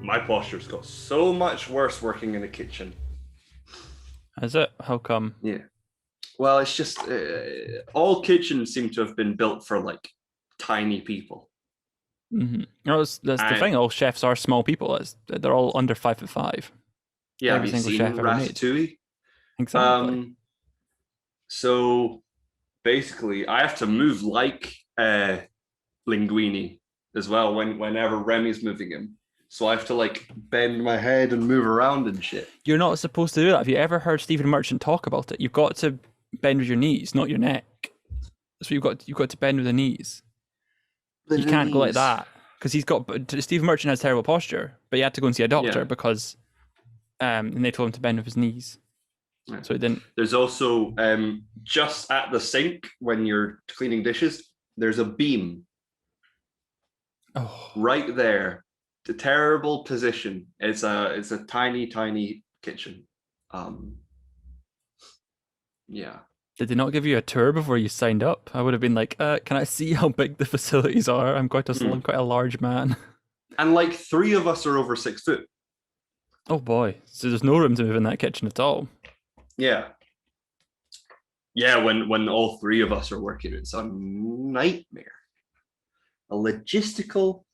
My posture's got so much worse working in a kitchen. Is it? How come? Yeah. Well, it's just all kitchens seem to have been built for like tiny people. Mm-hmm. No, that's the And thing. All chefs are small people. They're all under 5'5". yeah, have Every you single chef seen ever made. Ratatouille? Exactly. Um, so basically, I have to move like Linguini as well whenever Remy's moving him. So I have to like bend my head and move around and shit. You're not supposed to do that. Have you ever heard Stephen Merchant talk about it? You've got to bend with your knees, not your neck. That's what you've got to bend with the knees. The You can't go like knees. that because Stephen Merchant has terrible posture, but he had to go and see a doctor Yeah. because and they told him to bend with his knees. Yeah. So he didn't. There's also just at the sink when you're cleaning dishes, there's a beam right there. The terrible position. It's a tiny kitchen. Yeah. Did they not give you a tour before you signed up? I would have been like, can I see how big the facilities are? I'm quite a large man. And like 3 of us are over 6 foot. Oh boy. So there's no room to move in that kitchen at all. Yeah. Yeah, when all 3 of us are working, it's a nightmare. A logistical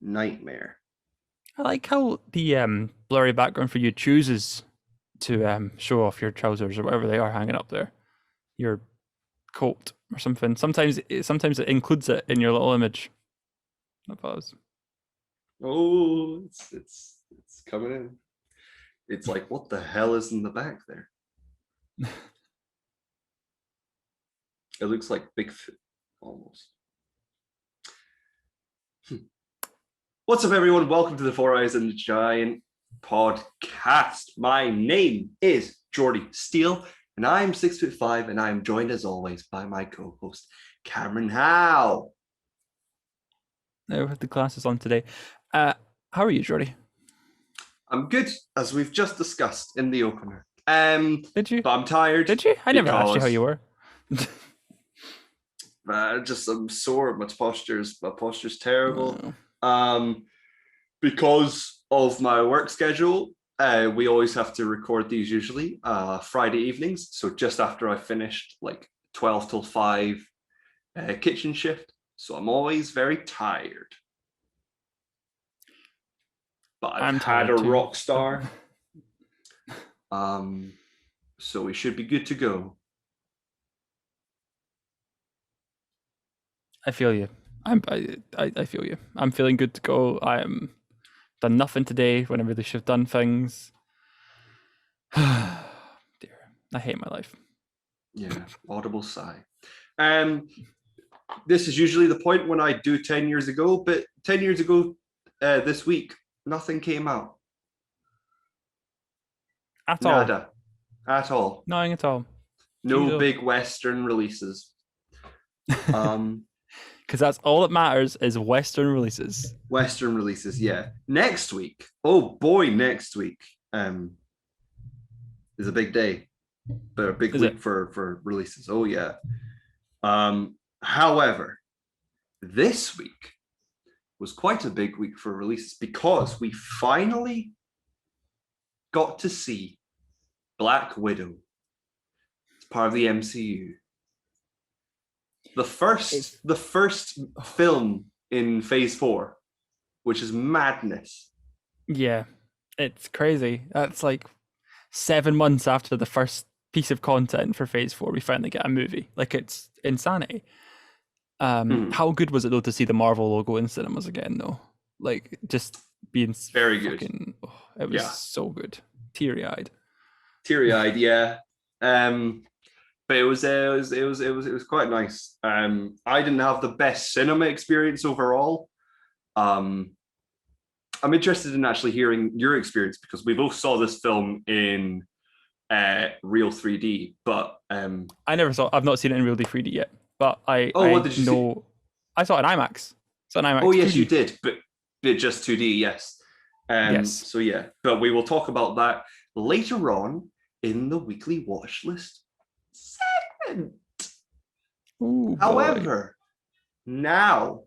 nightmare. I like how the blurry background for you chooses to show off your trousers or whatever they are hanging up there. Your coat or something. Sometimes it includes it in your little image. I pause. Oh, it's coming in. It's like, what the hell is in the back there? It looks like Bigfoot almost. What's up, everyone? Welcome to the Four Eyes and the Giant podcast. My name is Jordi Steele, and I'm 6'5", and I'm joined as always by my co-host Cameron Howe. I have the glasses on today. How are you, Jordi? I'm good, as we've just discussed in the opener. Did you? But I'm tired. Did you? I never asked you how you were. I'm sore. My posture's terrible. Oh. Because of my work schedule, we always have to record these usually Friday evenings. So just after I finished like 12 till 5 kitchen shift. So I'm always very tired. But I've had a rock star. So we should be good to go. I feel you. I feel you. I'm feeling good to go. I am done nothing today when I really should have done things. Dear, I hate my life. Yeah, audible sigh. This is usually the point when I do 10 years ago, but 10 years ago this week, nothing came out. Nada. At all. Nothing at all. No big Western releases. Because that's all that matters is Western releases. Western releases, yeah. Next week, oh boy, next week is a big day, but a big week for releases. Oh yeah. However, this week was quite a big week for releases because we finally got to see Black Widow as part of the MCU. The first film in Phase 4, which is madness. Yeah, it's crazy. That's like 7 months after the first piece of content for Phase 4, we finally get a movie. Like, it's insanity. How good was it though to see the Marvel logo in cinemas again though? Like, just being very good. It was so good. Teary-eyed, yeah. But it was quite nice. I didn't have the best cinema experience overall. I'm interested in actually hearing your experience because we both saw this film in real 3D, but I've not seen it in real 3D yet, but what did you see? I saw it in IMAX. Oh yes, 2D. You did, but just 2D, yes. Yes. So yeah, but we will talk about that later on in the weekly watch list segment. Ooh, however, now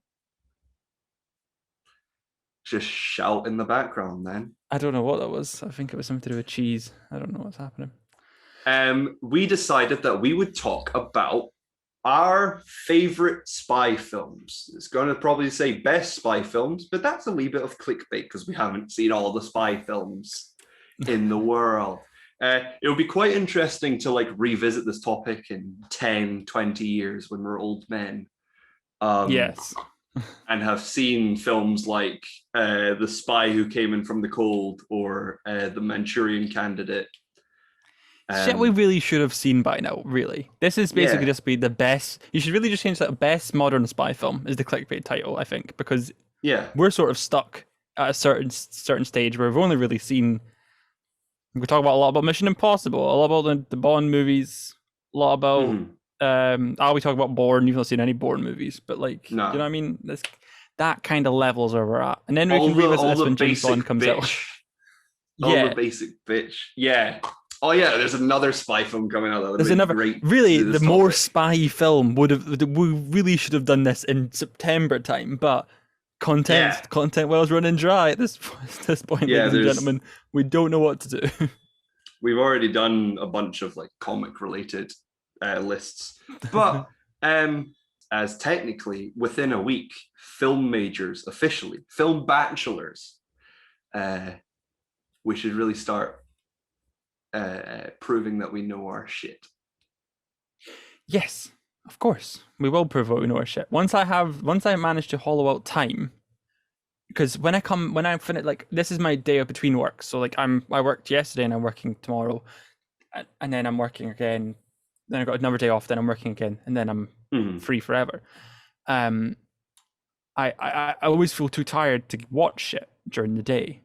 just shout in the background then. I don't know what that was. I think it was something to do with cheese. I don't know what's happening. We decided that we would talk about our favorite spy films. It's going to probably say best spy films, but that's a wee bit of clickbait because we haven't seen all the spy films in the world. It would be quite interesting to like revisit this topic in 10, 20 years when we're old men. Yes. And have seen films like The Spy Who Came In From the Cold or The Manchurian Candidate. Shit we really should have seen by now, really. This is basically just be the best. You should really just change that best modern spy film is the clickbait title, I think, because we're sort of stuck at a certain stage where we've only really seen. We talk about a lot about Mission Impossible, a lot about the Bond movies, a lot about. We talk about Bourne. You've not seen any Bourne movies, but like, no. you know what I mean? That kind of levels where we're at, and then we can revisit this when James Bond comes out. The basic bitch. Yeah. Oh yeah, there's another spy film coming out. There's another. Really, the more spy film we really should have done this in September time, but content well's running dry at this point, ladies and gentlemen. We don't know what to do. We've already done a bunch of like comic related lists, but as technically within a week, film majors officially, film bachelors, we should really start proving that we know our shit. Yes, of course, we will prove what we know our shit. Once I manage to hollow out time, because when I finish, like, this is my day of between work. So like I worked yesterday and I'm working tomorrow, and then I'm working again. Then I got another day off. Then I'm working again, and then I'm free forever. I always feel too tired to watch shit during the day.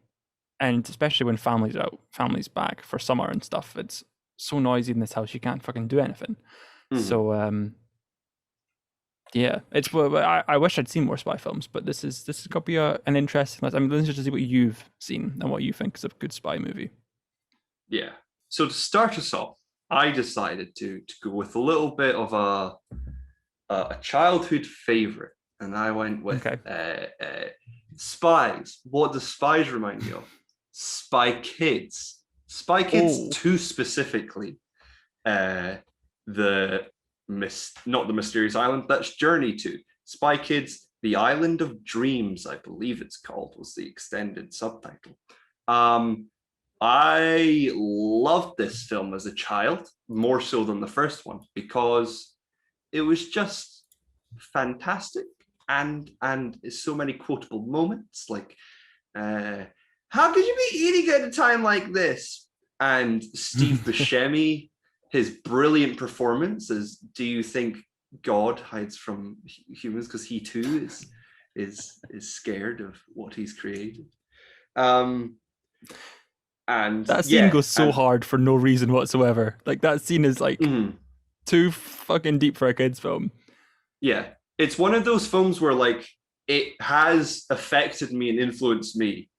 And especially when family's back for summer and stuff, it's so noisy in this house you can't fucking do anything. So it's. I wish I'd seen more spy films, but this is gonna be an interesting. I'm interested to see what you've seen and what you think is a good spy movie. Yeah. So to start us off, I decided to go with a little bit of a childhood favorite, and I went with Spies. What does Spies remind me of? Spy Kids. Spy Kids 2 specifically. Not the Mysterious Island, that's Journey to. Spy Kids, The Island of Dreams, I believe it's called, was the extended subtitle. I loved this film as a child, more so than the first one, because it was just fantastic and so many quotable moments, like how could you be eating at a time like this? And Steve Buscemi, his brilliant performance as, do you think God hides from humans because he too is scared of what he's created? And that scene goes so hard for no reason whatsoever. Like, that scene is like too fucking deep for a kids film. Yeah, it's one of those films where like it has affected me and influenced me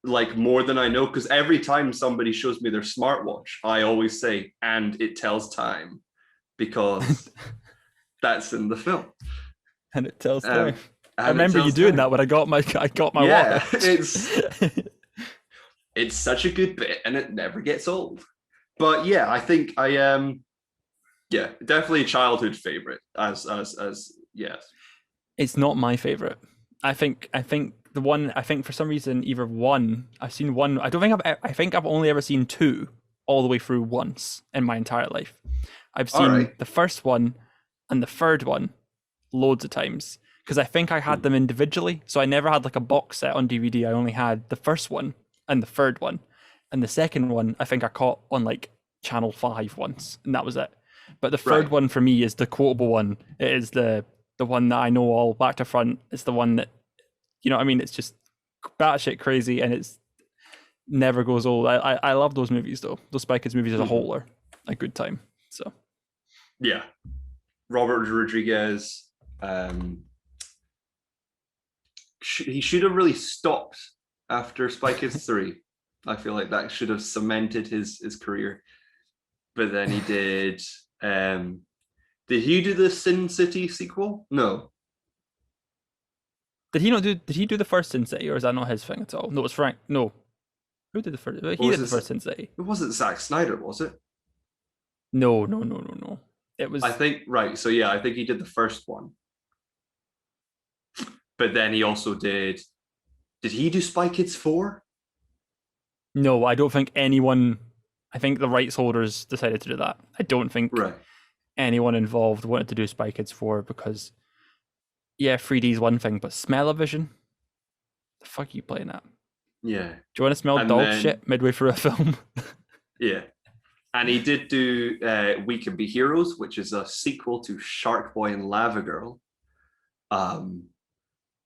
like more than I know, because every time somebody shows me their smartwatch, I always say, and it tells time, because that's in the film. And it tells time. I remember you doing that when I got my watch. It's such a good bit and it never gets old. But yeah, I think definitely a childhood favorite as yes. It's not my favorite. I think the one, I think for some reason either one, I've seen one. I think I've only ever seen two all the way through once in my entire life. I've seen the first one and the third one loads of times because I think I had them individually. So I never had like a box set on DVD. I only had the first one and the third one, and the second one I think I caught on like Channel 5 once, and that was it. But the third one for me is the quotable one. It is the one that I know all back to front. It's the one that, you know what I mean? It's just batshit crazy and it's never goes old. I love those movies though. Those Spy Kids movies as a whole are a good time. So yeah, Robert Rodriguez, he should have really stopped after Spy Kids 3. I feel like that should have cemented his career. But then he did he do the Sin City sequel? No. Did he not do? Did he do the first Sin City, or is that not his thing at all? No, it's Frank. No, who did the first? He Was did the it? first Sin City. It wasn't Zack Snyder, was it? No, no, no, no, no. It was. I think right. So yeah, I think he did the first one, but then he also did. Did he do Spy Kids 4? No, I don't think anyone. I think the rights holders decided to do that. I don't think Right. anyone involved wanted to do Spy Kids 4 because, yeah, 3D is one thing, but smell-o-vision? The fuck are you playing at? Yeah. Do you want to smell And dog then- shit midway through a film? Yeah. And he did do We Can Be Heroes, which is a sequel to Shark Boy and Lava Girl. And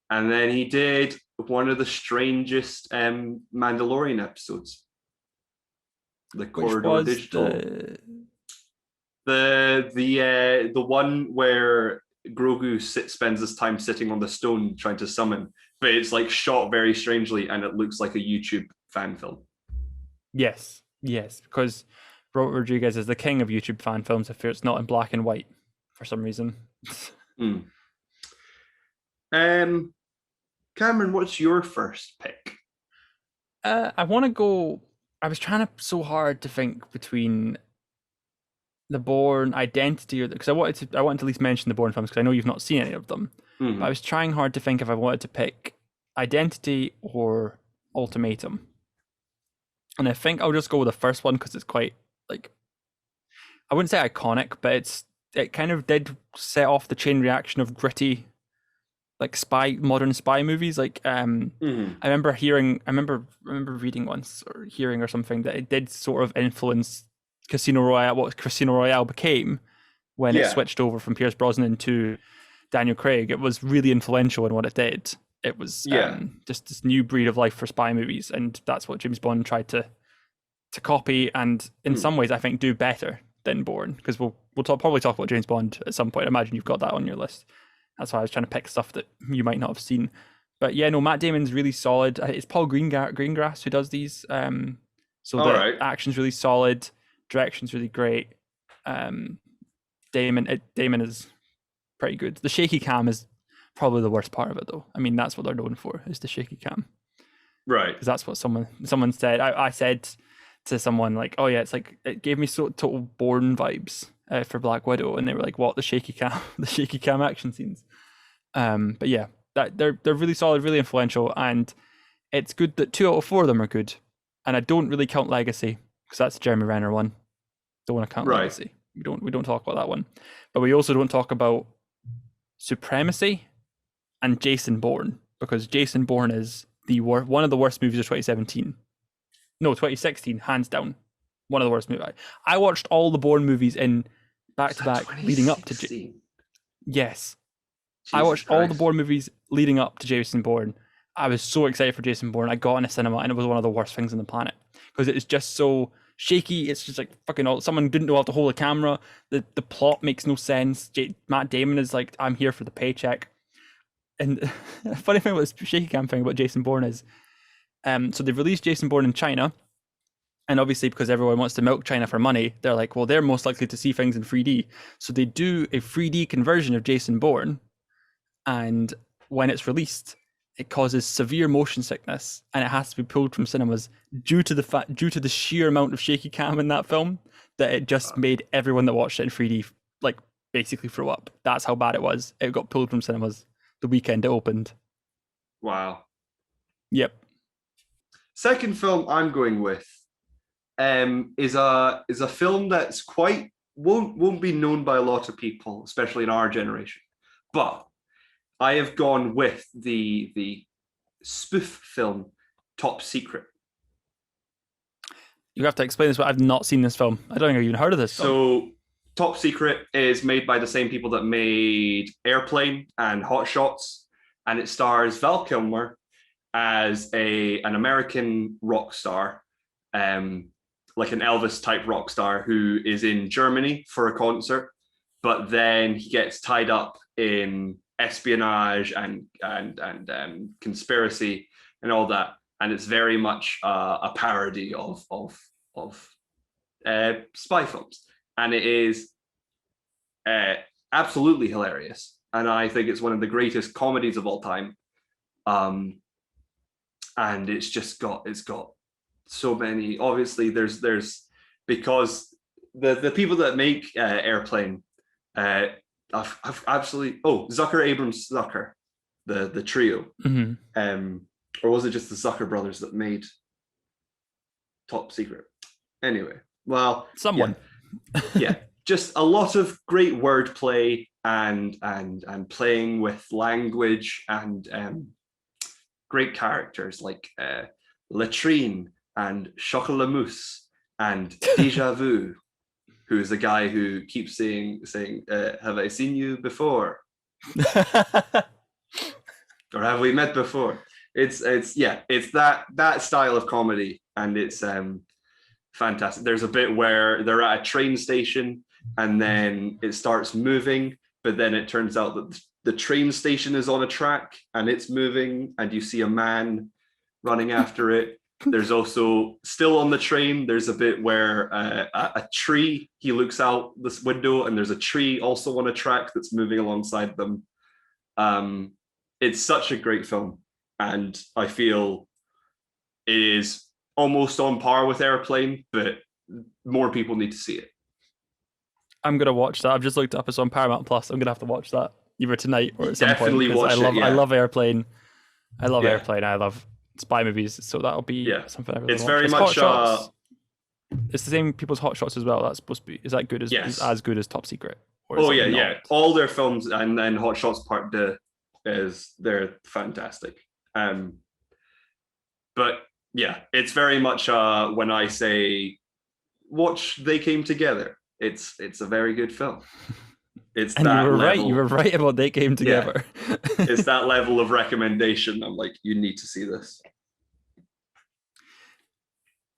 then he did one of the strangest Mandalorian episodes. The Corridor Digital. The one where Grogu spends his time sitting on the stone trying to summon, but it's like shot very strangely and it looks like a YouTube fan film. Yes, because Robert Rodriguez is the king of YouTube fan films if it's not in black and white for some reason. Cameron, what's your first pick? I want to go. I was trying so hard to think between the Bourne, Identity, or because I wanted to at least mention the Bourne films because I know you've not seen any of them. But I was trying hard to think if I wanted to pick Identity or Ultimatum, and I think I'll just go with the first one because it's quite like I wouldn't say iconic, but it kind of did set off the chain reaction of gritty, like modern spy movies. Like I remember reading once or hearing or something that it did sort of influence Casino Royale, what Casino Royale became when it switched over from Pierce Brosnan to Daniel Craig. It was really influential in what it did. It was just this new breed of life for spy movies, and that's what James Bond tried to copy, and in some ways I think do better than Bourne, because we'll probably talk about James Bond at some point. I imagine you've got that on your list. That's why I was trying to pick stuff that you might not have seen. But yeah, no, Matt Damon's really solid. It's Paul Greengrass who does these. So the action's really solid, direction's really great. Damon is pretty good. The shaky cam is probably the worst part of it, though. I mean, that's what they're known for, is the shaky cam. Right. Because that's what someone said. I said to someone like, "Oh yeah, it's like it gave me so total Bourne vibes for Black Widow," and they were like, "What, the shaky cam action scenes?" But yeah, they're really solid, really influential, and it's good that 2 out of 4 of them are good. And I don't really count Legacy because that's a Jeremy Renner one. Don't want to count Legacy. We don't talk about that one, but we also don't talk about Supremacy and Jason Bourne, because Jason Bourne is one of the worst movies of 2017. No, 2016, hands down. One of the worst movies. I watched all the Bourne movies in back to back leading up to. Yes. Jesus I watched Christ. All the Bourne movies leading up to Jason Bourne. I was so excited for Jason Bourne. I got in a cinema and it was one of the worst things on the planet because it is just so shaky. It's just like fucking someone didn't know how to hold a camera. The plot makes no sense. Matt Damon is like, I'm here for the paycheck. And the funny thing about the shaky cam thing about Jason Bourne is, so they've released Jason Bourne in China, and obviously because everyone wants to milk China for money, they're like, well, they're most likely to see things in 3D. So they do a 3D conversion of Jason Bourne, and when it's released, it causes severe motion sickness, and it has to be pulled from cinemas due to the sheer amount of shaky cam in that film, that it just made everyone that watched it in 3D like basically throw up. That's how bad it was. It got pulled from cinemas the weekend it opened. Wow. Yep. Second film I'm going with is a film that's won't be known by a lot of people, especially in our generation. But I have gone with the spoof film Top Secret. You have to explain this, but I've not seen this film. I don't think I've even heard of this film. So Top Secret is made by the same people that made Airplane and Hot Shots, and it stars Val Kilmer as an American rock star, like an Elvis type rock star who is in Germany for a concert, but then he gets tied up in espionage and conspiracy and all that, and it's very much a parody of spy films, and it is absolutely hilarious, and I think it's one of the greatest comedies of all time. And it's got so many. Obviously, there's because the people that make Airplane, I've absolutely Zucker, Abrams, Zucker, the trio, or was it just the Zucker brothers that made Top Secret? Anyway, well, someone, yeah, just a lot of great wordplay and playing with language and great characters like Latrine and Chocolamousse and Deja Vu, who's a guy who keeps saying have I seen you before? Or have we met before? It's that style of comedy, and it's fantastic. There's a bit where they're at a train station and then it starts moving, but then it turns out that the train station is on a track and it's moving, and you see a man running after it. There's also, still on the train, there's a bit where a tree, he looks out this window and there's a tree also on a track that's moving alongside them. It's such a great film, and I feel it is almost on par with Airplane, but more people need to see it. I'm gonna watch that. I've just looked it up. It's on Paramount Plus. I'm gonna have to watch that either tonight or at some Definitely point. Watch it, I love Airplane. I love Yeah. Airplane. I love spy movies. So that'll be something I really It's watch. very It's much Hot Shots. It's the same people's Hot Shots as well. That's supposed to be. Is that good as Yes. is as good as Top Secret? Or is Oh it yeah, not? yeah. All their films, and then Hot Shots Part 2 they're fantastic. But yeah, it's very much when I say watch They Came Together, it's a very good film. It's And that you were level, right. You were right about They Came Together. it's that level of recommendation. I'm like, you need to see this.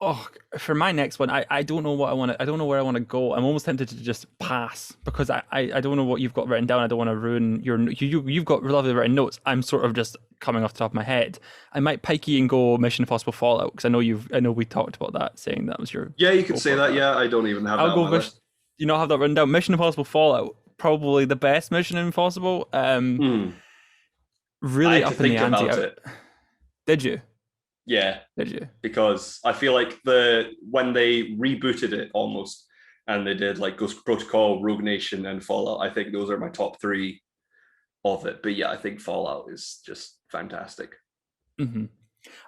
Oh, for my next one, I don't know what I want to. I don't know where I want to go. I'm almost tempted to just pass because I don't know what you've got written down. I don't want to ruin you've got lovely written notes. I'm sort of just coming off the top of my head. I might pikey and go Mission Impossible Fallout because I know we talked about that, saying that was your. Yeah, you could say that. Yeah, I don't even have that on my list. You not have that written down. Mission Impossible Fallout, probably the best Mission Impossible. Really up in the ante. It. Did you? Yeah. Did you? Because I feel like when they rebooted it almost, and they did like Ghost Protocol, Rogue Nation, and Fallout, I think those are my top 3 of it. But yeah, I think Fallout is just fantastic. Mm-hmm.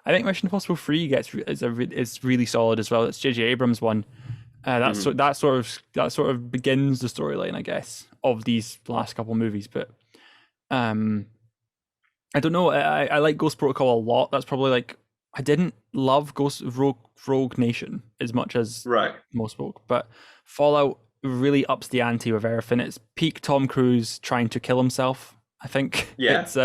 I think Mission Impossible 3 is really solid as well. It's J.J. Abrams' one. That sort of begins the storyline, I guess, of these last couple of movies. But I don't know. I like Ghost Protocol a lot. That's probably like, I didn't love Rogue Nation as much as most folk, but Fallout really ups the ante with everything. It's peak Tom Cruise trying to kill himself, I think. Yeah. It's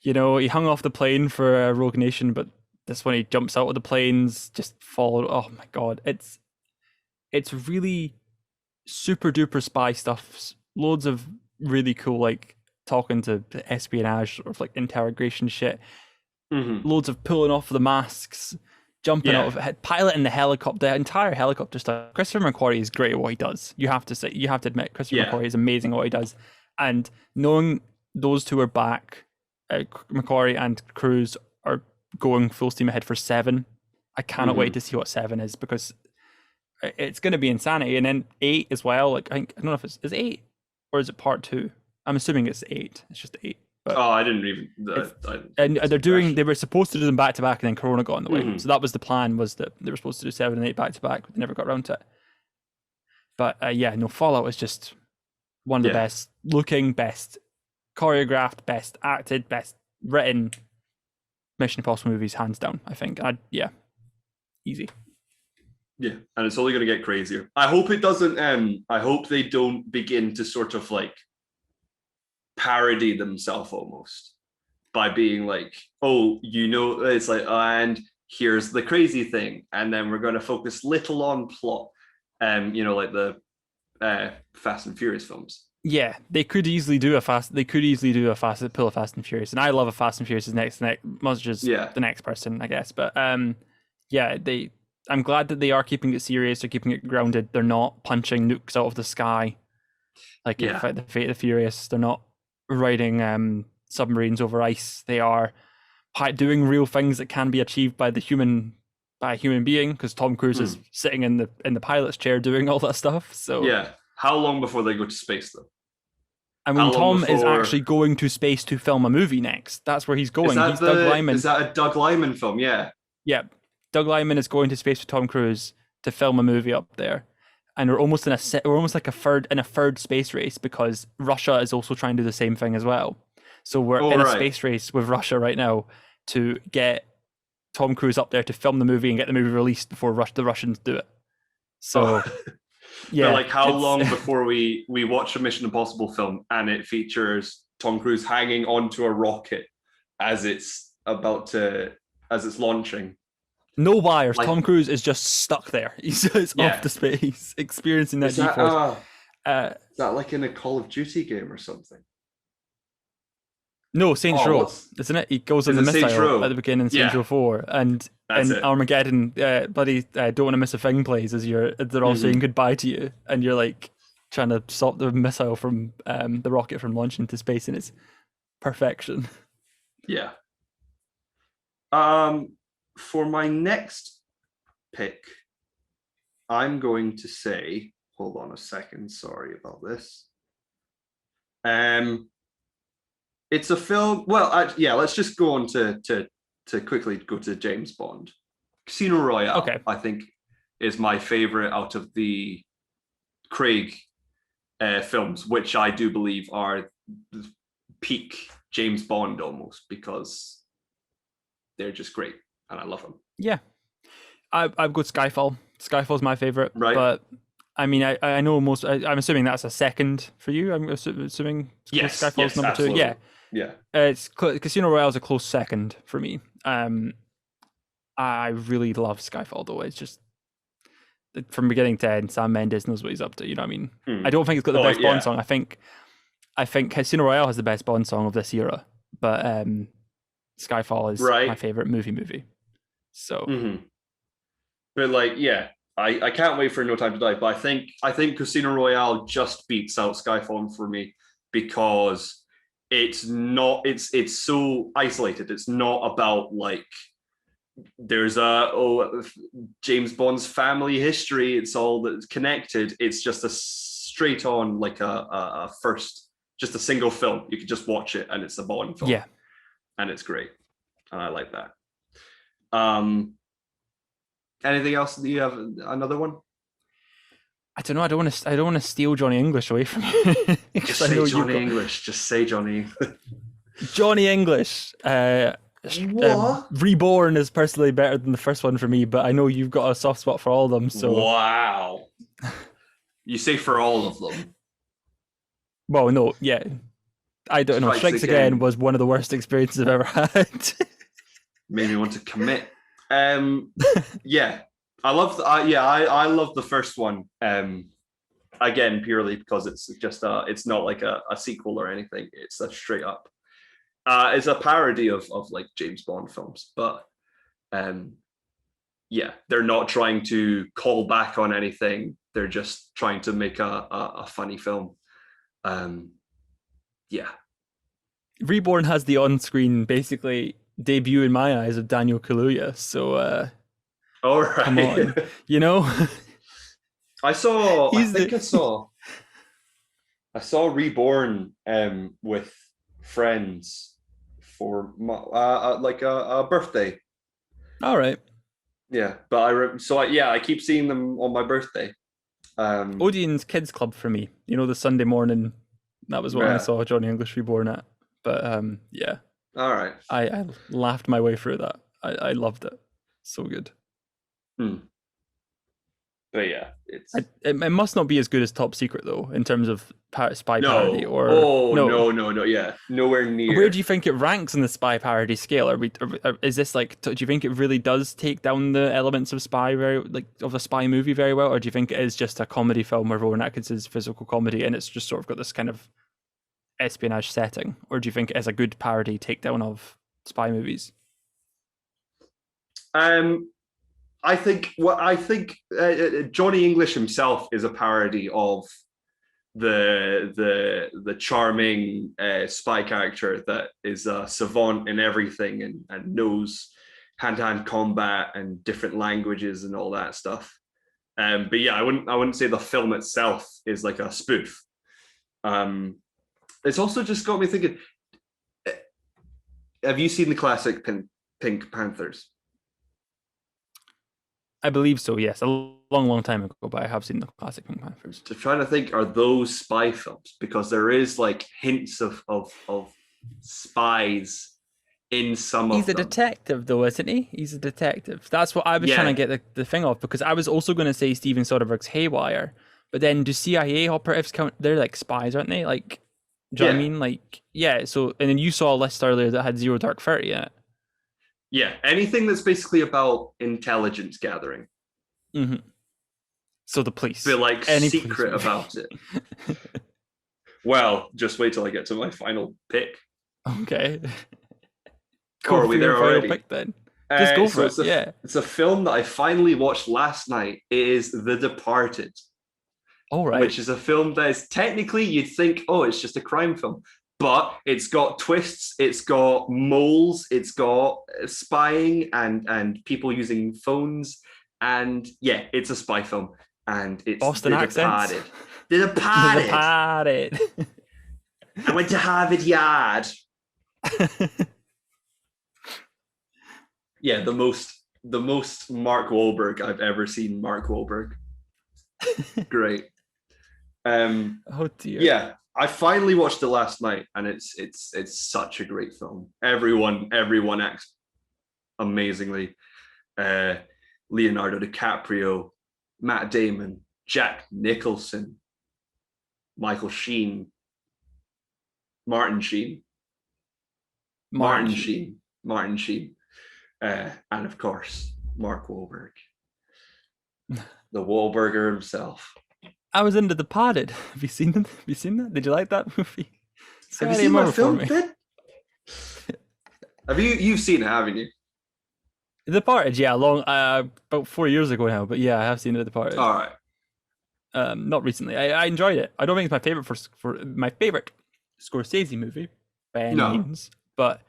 he hung off the plane for Rogue Nation, but this one he jumps out of the planes, just followed. Oh my god, it's really super duper spy stuff. Loads of really cool, like talking to espionage or like interrogation shit. Mm-hmm. Loads of pulling off the masks, jumping out of it, piloting the helicopter, the entire helicopter stuff. Christopher McQuarrie is great at what he does. You have to admit, Christopher McQuarrie is amazing at what he does. And knowing those two are back, McQuarrie and Cruise are going full steam ahead for 7. I cannot wait to see what 7 is, because it's going to be insanity. And then 8 as well. Like, I don't know if is 8 or is it part 2? I'm assuming it's 8. It's just 8. But I didn't even. They were supposed to do them back to back, and then Corona got in the way. So that was the plan, was that they were supposed to do 7 and 8 back to back, but they never got around to it. But Fallout is just one of the best looking, best choreographed, best acted, best written Mission Impossible movies, hands down, I think. Easy. Yeah, and it's only going to get crazier. I hope it doesn't. I hope they don't begin to sort of like parody themselves almost by being like, it's like, and here's the crazy thing, and then we're going to focus little on plot, like the Fast and Furious films. Yeah, they could easily do a Fast and Furious, and I love a Fast and Furious next much as the next person, I guess. But I'm glad that they are keeping it serious. They're keeping it grounded. They're not punching nukes out of the sky like in the Fate of the Furious. They're not riding submarines over ice. They are doing real things that can be achieved by a human being, because Tom Cruise is sitting in the pilot's chair doing all that stuff. So yeah. How long before they go to space, though? I mean, Tom is actually going to space to film a movie next. That's where he's going. He's Doug Liman. Is that a Doug Liman film? Yeah. Yeah. Doug Liman is going to space with Tom Cruise to film a movie up there. And we're almost like a third space race, because Russia is also trying to do the same thing as well. So we're in a space race with Russia right now to get Tom Cruise up there to film the movie and get the movie released before the Russians do it. So yeah, like how long before we watch a Mission Impossible film and it features Tom Cruise hanging onto a rocket as it's launching? No wires. Tom Cruise is just stuck there. He's just off to space, experiencing that G-force. Is that like in a Call of Duty game or something? No, Saints Row, isn't it? He goes on the missile at the beginning of Saints Row 4, and Armageddon, bloody Don't Want to Miss a Thing plays as they're all saying goodbye to you, and you're like trying to stop the missile from the rocket from launching into space, and it's perfection. Yeah. For my next pick, I'm going to say, hold on a second, sorry about this. It's a film. Well, let's just go on to quickly go to James Bond. Casino Royale, I think, is my favorite out of the Craig films, which I do believe are peak James Bond almost, because they're just great and I love them. Yeah, I've got Skyfall. Skyfall's my favorite, right? But I mean, I know most. I'm assuming that's a second for you. I'm assuming Skyfall's number absolutely. 2. Yeah. It's Casino Royale is a close second for me. I really love Skyfall though. It's just from beginning to end, Sam Mendes knows what he's up to. You know what I mean? I don't think it's got the best Bond song. I think Casino Royale has the best Bond song of this era, but Skyfall is my favorite movie. So, but I can't wait for No Time to Die. But I think Casino Royale just beats out Skyfall for me, because it's so isolated. It's not about like there's James Bond's family history. It's all that's connected. It's just a straight on like a just a single film. You could just watch it and it's a Bond film. Yeah, and it's great, and I like that. Anything else? Do you have another one? I don't know. I don't want to steal Johnny English away from you. Just say Johnny English. Just say Johnny. Johnny English. Reborn is personally better than the first one for me, but I know you've got a soft spot for all of them. So wow. You say for all of them? Well, no, yeah. I don't know. Strikes Again was one of the worst experiences I've ever had. Made me want to commit. Yeah. I love the first one. Again, purely because it's just it's not like a sequel or anything. It's a straight up. It's a parody of like James Bond films, but they're not trying to call back on anything. They're just trying to make a funny film. Reborn has the on-screen basically debut in my eyes of Daniel Kaluuya. So. All right. Come on, you know. I saw Reborn with friends for like a birthday. All right. Yeah, but I keep seeing them on my birthday. Odeon's Kids Club for me. You know, the Sunday morning. That was when I saw Johnny English Reborn at. But yeah. All right. I laughed my way through that. I loved it. So good. But yeah, it must not be as good as Top Secret though, in terms of spy parody. Or no, yeah, nowhere near. Where do you think it ranks on the spy parody scale? Is this like? Do you think it really does take down the elements of of a spy movie very well, or do you think it is just a comedy film where Rowan Atkinson's physical comedy and it's just sort of got this kind of espionage setting, or do you think it is a good parody takedown of spy movies? I think Johnny English himself is a parody of the charming spy character that is a savant in everything and knows hand-to-hand combat and different languages and all that stuff. But yeah, I wouldn't say the film itself is like a spoof. It's also just got me thinking. Have you seen the classic Pink Panthers? I believe so, yes. A long time ago, but I have seen the classic Pink Panthers. I'm trying to think, are those spy films? Because there is like hints of spies in some of them. He's a detective, though, isn't he? He's a detective. That's what I was trying to get the thing off, because I was also going to say Steven Soderbergh's Haywire, but then do CIA operatives count? They're like spies, aren't they? Like, do you know what I mean? Like, yeah. So, and then you saw a list earlier that had Zero Dark 30 in it. Yeah, anything that's basically about intelligence gathering. Mm-hmm. So the police. Feel like secret about it. Well, just wait till I get to my final pick. Okay. Or are we there already? Pick, then. Just go for it. It's a film that I finally watched last night. It is The Departed. All right. Which is a film that is technically, you'd think, oh, it's just a crime film. But it's got twists, it's got moles, it's got spying and people using phones. And yeah, it's a spy film. And it's Boston accents. The Departed. The Departed. I went to Harvard Yard. Yeah, the most Mark Wahlberg I've ever seen Mark Wahlberg. Great. Oh dear. Yeah. I finally watched it last night, and it's such a great film. Everyone acts amazingly. Leonardo DiCaprio, Matt Damon, Jack Nicholson, Michael Sheen, Martin Sheen, and of course Mark Wahlberg, the Wahlburger himself. I was into The Departed. Have you seen that? Did you like that movie? Have you seen my film, Ben? You've seen it, haven't you? The Departed, yeah, about 4 years ago now, but yeah, I have seen The Departed. All right. Not recently. I enjoyed it. I don't think it's my favorite for my favorite Scorsese movie by any means, but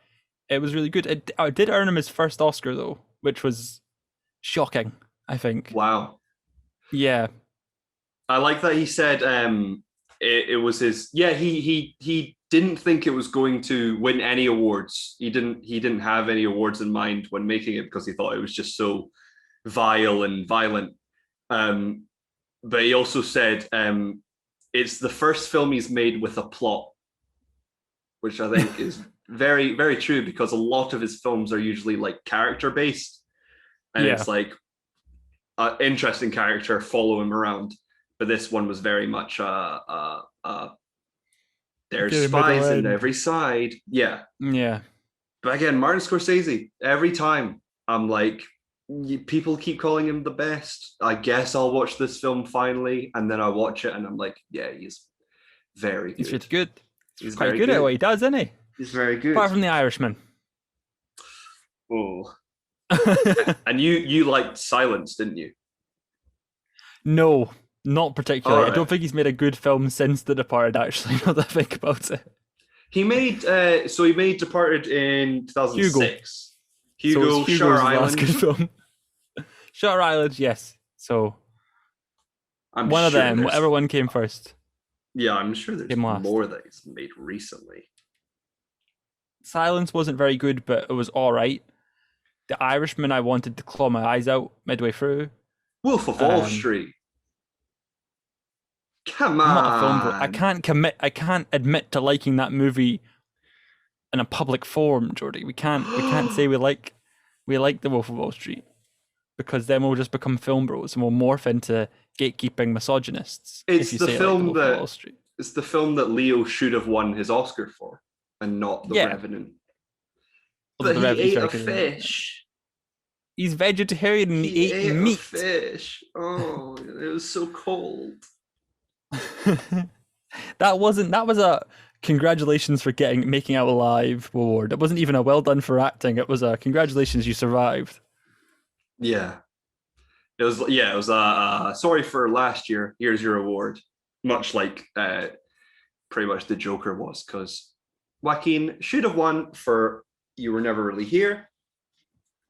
it was really good. It did earn him his first Oscar though, which was shocking, I think. Wow. Yeah. I like that he said it was his. Yeah, he didn't think it was going to win any awards. He didn't have any awards in mind when making it because he thought it was just so vile and violent. But he also said it's the first film he's made with a plot, which I think is very, very true because a lot of his films are usually like character based, and it's like an interesting character, follow him around. But this one was very much there's spies in every side. Yeah. Yeah. But again, Martin Scorsese, every time I'm like, people keep calling him the best. I guess I'll watch this film finally. And then I watch it and I'm like, yeah, he's very good. He's really good. He's quite good at what he does, isn't he? He's very good. Apart from The Irishman. Oh. And you liked Silence, didn't you? No. Not particularly. Right. I don't think he's made a good film since The Departed, actually, now that I think about it. He made Departed in 2006. Hugo Shutter Island. Last good film. Shutter Island, yes. So one of them, whatever one came first. Yeah, I'm sure there's more that he's made recently. Silence wasn't very good, but it was all right. The Irishman, I wanted to claw my eyes out midway through. Wolf of Wall Street. Come on. I'm not a film bro. I can't admit to liking that movie in a public forum, Jordi. We can't say we like The Wolf of Wall Street, because then we'll just become film bros and we'll morph into gatekeeping misogynists. It's the film that Leo should have won his Oscar for, and not The Revenant. But he ate a fish. He's vegetarian and he ate meat. A fish. Oh, it was so cold. That was a congratulations for making out alive award. It wasn't even a well done for acting. It was a congratulations, you survived. Yeah. It was sorry for last year. Here's your award. much like pretty much the Joker was, because Joaquin should have won for You Were Never Really Here,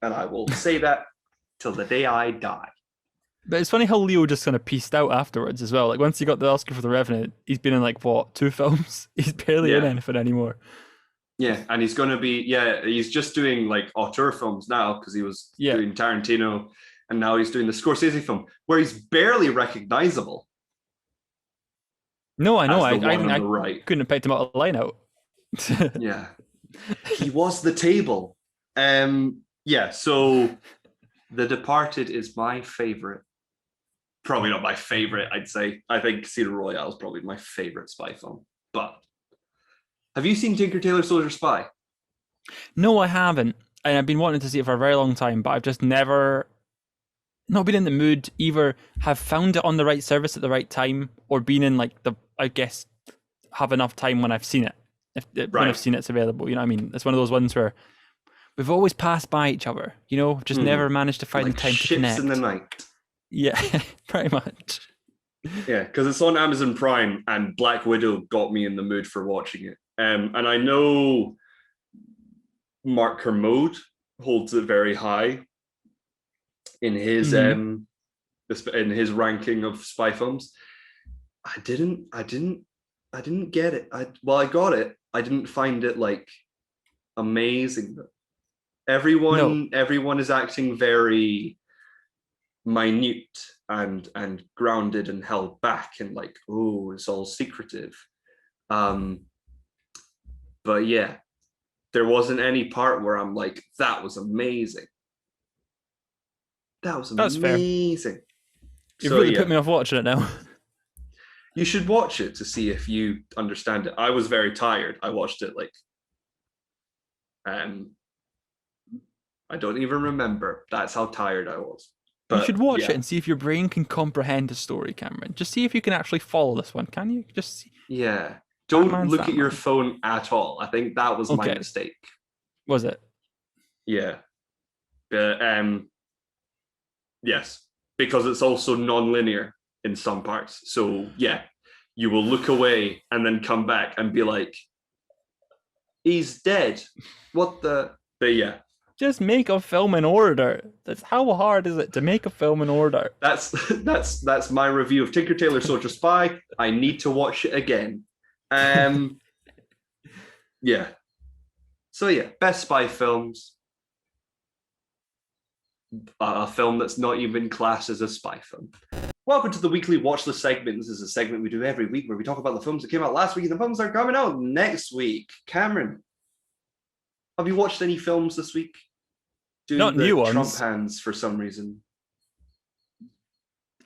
and I will say that till the day I die. But it's funny how Leo just kind of pieced out afterwards as well. Like once he got the Oscar for The Revenant, he's been in like what, 2 films? He's barely in anything anymore. Yeah, and he's going to be, he's just doing like auteur films now because he was doing Tarantino, and now he's doing the Scorsese film where he's barely recognizable. No, I know. I couldn't have picked him out of the line out. Yeah. He was the table. So The Departed is my favorite. Probably not my favorite, I'd say. I think Casino Royale is probably my favorite spy film. But have you seen Tinker Tailor Soldier Spy? No, I haven't. And I've been wanting to see it for a very long time, but I've just never not been in the mood, either have found it on the right service at the right time, or been in like have enough time when I've seen it. When I've seen it's available, you know what I mean? It's one of those ones where we've always passed by each other, you know, just never managed to find the time to connect. Ships in the night. Yeah, pretty much. Yeah, because it's on Amazon Prime, and Black Widow got me in the mood for watching it. And I know Mark Kermode holds it very high in his in his ranking of spy films. I didn't get it. I got it. I didn't find it like amazing. Everyone is acting very minute and grounded and held back, and like, oh, it's all secretive. But yeah, there wasn't any part where I'm like, that was amazing. That's amazing. Fair. You've really put me off watching it now. You should watch it to see if you understand it. I was very tired. I watched it like, I don't even remember. That's how tired I was. But, you should watch it and see if your brain can comprehend a story, Cameron. Just see if you can actually follow this one. Can you? Just see. Yeah. Don't look at your phone at all. I think that was my mistake. Was it? Yeah. But yes, because it's also non-linear in some parts. So yeah, you will look away and then come back and be like, he's dead. What the? But yeah. Just make a film in order. That's how hard is it to make a film in order? That's my review of Tinker Tailor Soldier Spy. I need to watch it again. Yeah. So yeah, best spy films. A film that's not even classed as a spy film. Welcome to the weekly Watchlist segment. This is a segment we do every week where we talk about the films that came out last week and the films that are coming out next week. Cameron, have you watched any films this week? Not new ones. Trump hands for some reason.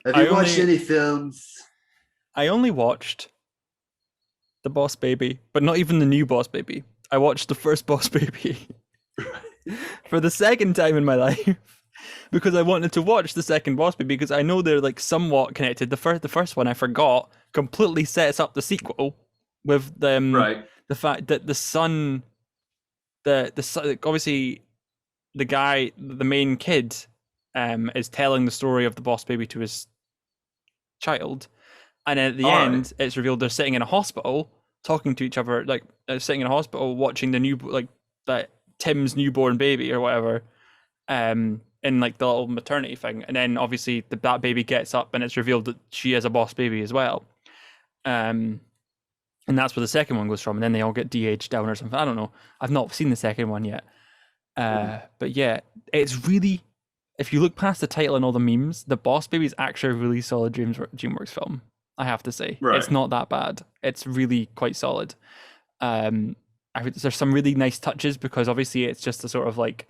Have you watched any films? I only watched The Boss Baby, but not even the new Boss Baby. I watched the first Boss Baby for the second time in my life because I wanted to watch the second Boss Baby because I know they're like somewhat connected. The first one I forgot completely sets up the sequel with the fact that the son, obviously the guy, the main kid, is telling the story of the Boss Baby to his child, and at the end, it's revealed they're sitting in a hospital talking to each other, like sitting in a hospital watching that Tim's newborn baby or whatever, in like the little maternity thing, and then obviously that baby gets up and it's revealed that she is a Boss Baby as well, and that's where the second one goes from, and then they all get de-aged down or something. I don't know. I've not seen the second one yet. But yeah, it's really, if you look past the title and all the memes, the Boss Baby is actually a really solid DreamWorks film, I have to say. It's not that bad. It's really quite solid. There's some really nice touches because obviously it's just a sort of like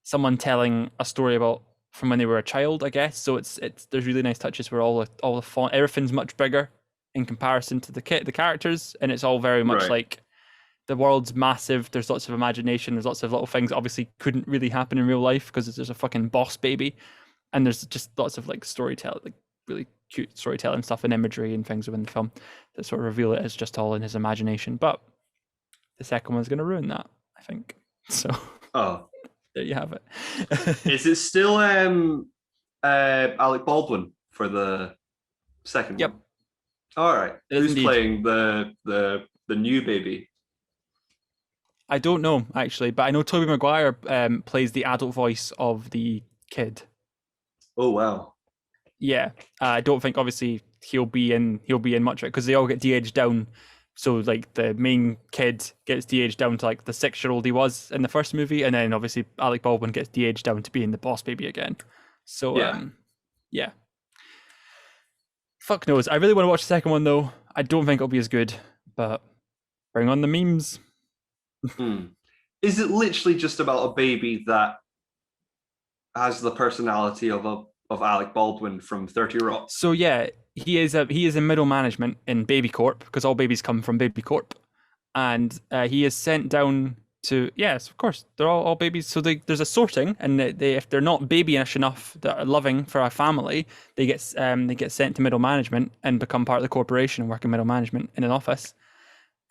someone telling a story about from when they were a child, I guess. So there's really nice touches where all the font, everything's much bigger in comparison to the characters, and it's all very much like the world's massive. There's lots of imagination. There's lots of little things that obviously couldn't really happen in real life because there's a fucking boss baby, and there's just lots of like storytelling, like really cute storytelling stuff and imagery and things within the film that sort of reveal it as just all in his imagination. But the second one's going to ruin that, I think. So there you have it. Is it still Alec Baldwin for the second one? All right. It is Who's indeed. playing the new baby? I don't know actually, but I know Tobey Maguire plays the adult voice of the kid. Oh wow. Yeah, I don't think obviously he'll be in much of it because they all get de-aged down. So like the main kid gets de-aged down to like the 6-year-old he was in the first movie, and then obviously Alec Baldwin gets de-aged down to being the boss baby again. So Yeah. yeah, fuck knows. I really want to watch the second one though. I don't think it'll be as good, but bring on the memes. Hmm. Is it literally just about a baby that has the personality of Alec Baldwin from 30 Rock? So yeah, he is in middle management in Baby Corp because all babies come from Baby Corp, and he is sent down to yes, of course they're all babies. So there's a sorting, and they if they're not babyish enough that are loving for a family, they get sent to middle management and become part of the corporation and work in middle management in an office,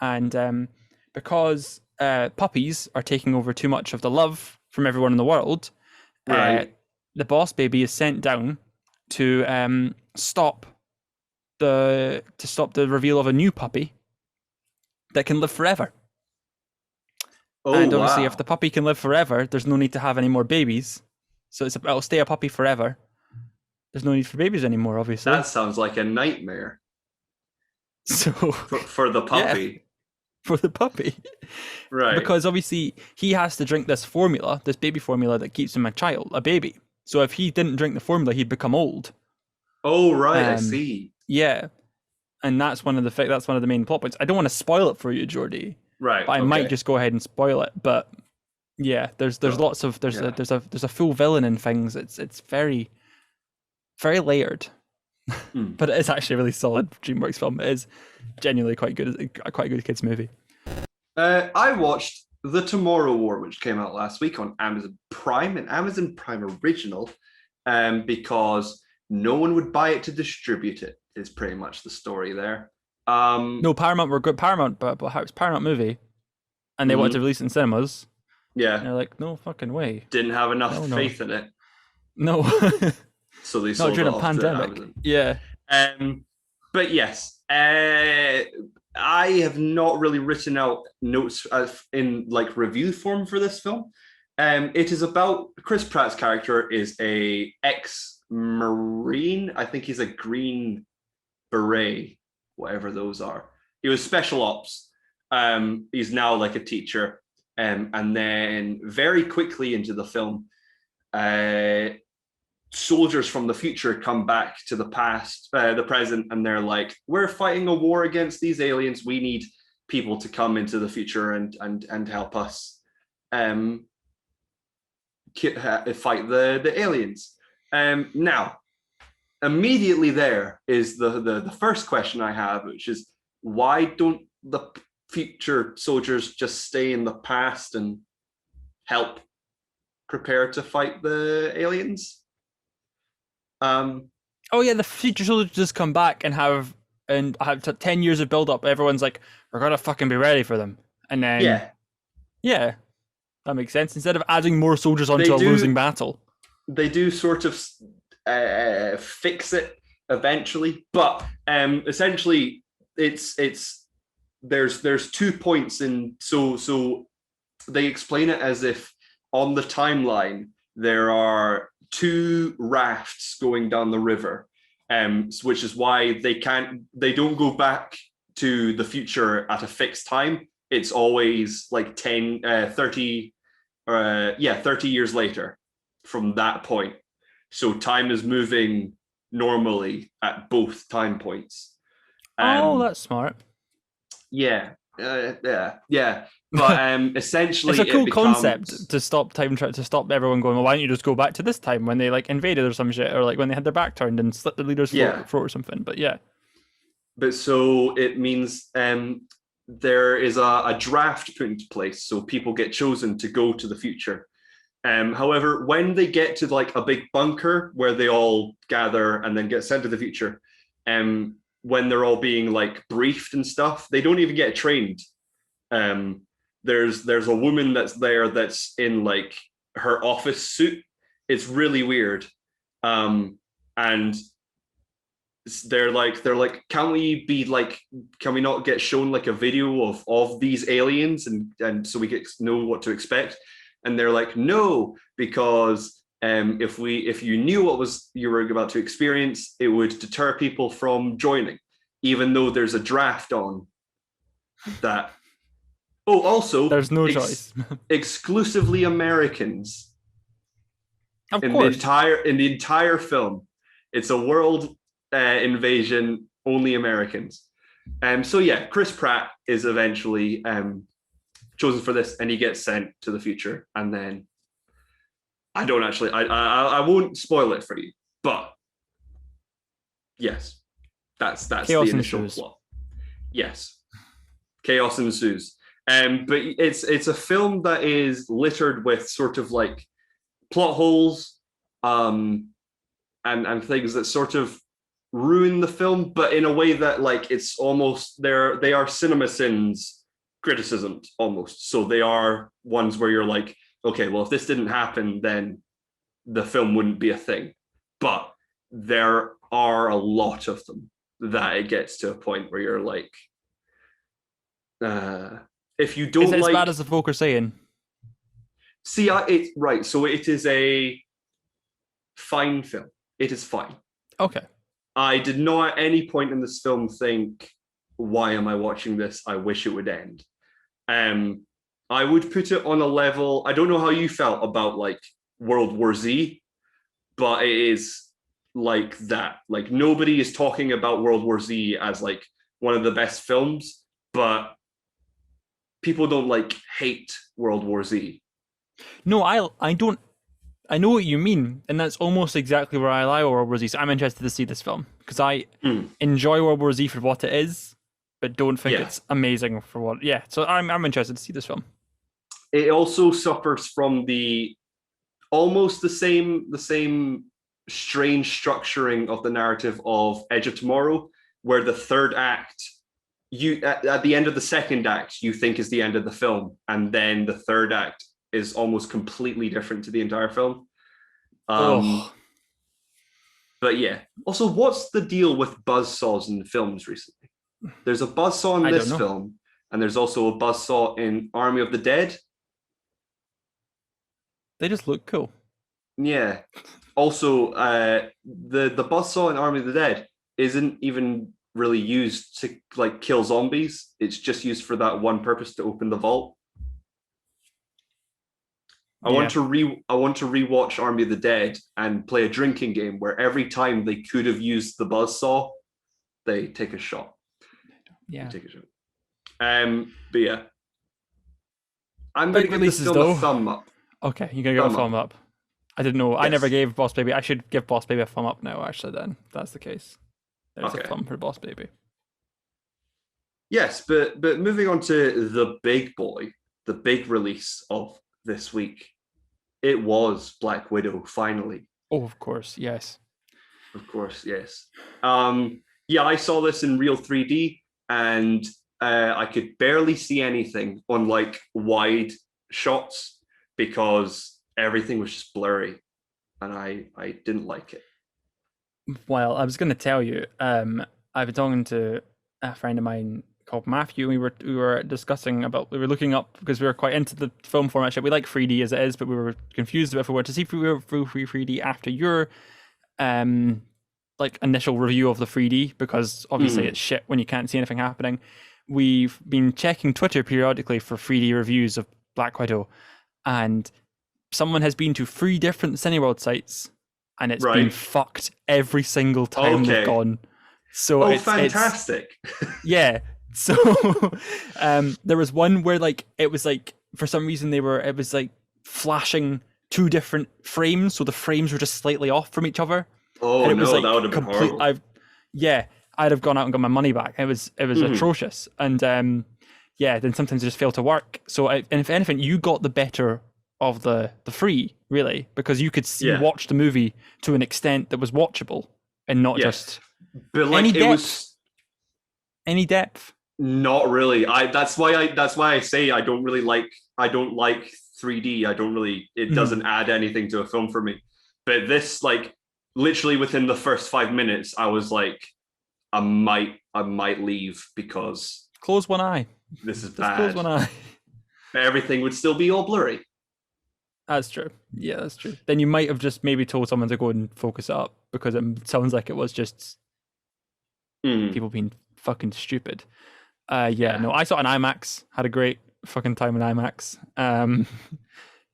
and because puppies are taking over too much of the love from everyone in the world, uh, Right. the boss baby is sent down to stop the reveal of a new puppy that can live forever. Oh And obviously, if wow. the puppy can live forever, there's no need to have any more babies. So it'll stay a puppy forever. There's no need for babies anymore, obviously. That sounds like a nightmare So for the yeah, puppy. for the puppy, Right. because obviously he has to drink this formula, this baby formula that keeps him a baby. So if he didn't drink the formula, he'd become old. Oh right, I Um, see. yeah, and that's one of the main plot points. I don't want to spoil it for you, Jordi, Right. but I might Okay. just go ahead and spoil it. But yeah, there's So lots of there's a yeah. there's a there's a full villain in things. It's very very layered, Hmm. but it is actually a really solid DreamWorks film. It is genuinely quite good, quite a good kids movie. I watched The Tomorrow War, which came out last week on Amazon Prime, an Amazon Prime original, because no one would buy it to distribute it. Is pretty much the story there. No, Paramount were good. Paramount, but how it's Paramount movie, and they wanted to Mhm. release it in cinemas. And Yeah, they're like, no fucking way, didn't have enough no, no, faith in it, no, so they not sold it during a off to pandemic. Amazon. Yeah. Um, but yes, I have not really written out notes in like review form for this film. It is about Chris Pratt's character is a ex-marine. I think he's a Green Beret, whatever those are. He was special ops. He's now like a teacher. And then very quickly into the film, uh, soldiers from the future come back to the past, the present, and they're like, "We're fighting a war against these aliens. We need people to come into the future and help us um, fight the aliens." Now, immediately there is the first question I have, which is why don't the future soldiers just stay in the past and help prepare to fight the aliens? Um, Oh yeah, the future soldiers just come back and have 10 years of build up. Everyone's like, we're gonna fucking be ready for them, and then yeah, yeah, that makes sense. Instead of adding more soldiers onto they a losing do battle. they do sort of fix it eventually, but essentially it's there's 2 points in so they explain it as if on the timeline there are two rafts going down the river, which is why they don't go back to the future at a fixed time. It's always like 10 30 30 years later from that point. So time is moving normally at both time points. Oh, Um, that's smart. yeah, yeah. But It's a essentially, it cool concept becomes to stop to stop everyone going. Well, why don't you just go back to this time when they like invaded or some shit, or like when they had their back turned and slit the leader's yeah. throat or something. But yeah. But so it means there is a draft put into place, so people get chosen to go to the future. However, when they get to like a big bunker where they all gather and then get sent to the future, when they're all being like briefed and stuff, they don't even get trained. Um, there's a woman that's there that's in like her office suit. It's really weird, and they're like, can we not get shown like a video of these aliens and so we get know what to expect? And they're like, no, because if you knew what you were about to experience, it would deter people from joining, even though there's a draft on that. Oh, also, there's no choice. Exclusively Americans. Of course. In the entire film, it's a world invasion, only Americans. So yeah, Chris Pratt is eventually chosen for this, and he gets sent to the future. And then I won't spoil it for you, but yes, that's Chaos the initial plot. Yes, chaos ensues. But it's a film that is littered with sort of like plot holes, and things that sort of ruin the film, but in a way that like it's almost they are CinemaSins criticisms almost. So they are ones where you're like, okay, well, if this didn't happen, then the film wouldn't be a thing. But there are a lot of them that it gets to a point where you're like, if you don't, is it like, as bad as the folk are saying? See, it's right. So it is a fine film. It is fine. Okay. I did not at any point in this film think, why am I watching this? I wish it would end. I would put it on a level, I don't know how you felt about like World War Z, but it is like that. Like nobody is talking about World War Z as like one of the best films, but people don't like hate World War Z. No, I don't. I know what you mean, and that's almost exactly where I lie with World War Z. So I'm interested to see this film because I enjoy World War Z for what it is, but don't think it's amazing for what. Yeah, so I'm interested to see this film. It also suffers from almost the same strange structuring of the narrative of Edge of Tomorrow, where the third act, you at the end of the second act, you think is the end of the film, and then the third act is almost completely different to the entire film. But yeah. Also, what's the deal with buzzsaws in films recently? There's a buzzsaw in this film, and there's also a buzzsaw in Army of the Dead. They just look cool. Yeah. Also, the buzzsaw in Army of the Dead isn't even really used to like kill zombies. It's just used for that one purpose, to open the vault. I want to rewatch Army of the Dead and play a drinking game where every time they could have used the buzzsaw, they take a shot. Yeah. They take a shot. But yeah. I'm going to give this film a thumb up. Okay, you're going to give a thumb up. I didn't know. Yes. I never gave Boss Baby. I should give Boss Baby a thumb up now, actually, then. If that's the case. There's a thumb for Boss Baby. Yes, but moving on to the big boy, the big release of this week, it was Black Widow, finally. Oh, of course, yes. Of course, yes. Yeah, I saw this in real 3D, and I could barely see anything on like wide shots because everything was just blurry, and I didn't like it. Well, I was going to tell you, I've been talking to a friend of mine called Matthew. We were discussing about, we were looking up because we were quite into the film format. We like 3D as it is, but we were confused about if we were to see if we were through 3D after your like initial review of the 3D, because obviously it's shit when you can't see anything happening. We've been checking Twitter periodically for 3D reviews of Black Widow, and someone has been to 3 different Cineworld sites, and it's been fucked every single time they've gone. So it's fantastic. Yeah. So there was one where like it was like for some reason it was like flashing 2 different frames, so the frames were just slightly off from each other. Oh and it no, was, like, that would have been horrible. I'd have gone out and got my money back. It was atrocious, and then sometimes it just failed to work. So and if anything, you got the better of the free, really, because you could watch the movie to an extent that was watchable and not just. But like any depth. Not really. That's why I say I don't like 3D. I don't really, it doesn't add anything to a film for me. But this, like, literally within the first 5 minutes, I was like, I might leave because Close one eye. this is Just bad. close one eye. Everything would still be all blurry. That's true. Yeah, that's true. Then you might have just maybe told someone to go and focus it up because it sounds like it was just people being fucking stupid. No, I saw it in IMAX. Had a great fucking time in IMAX.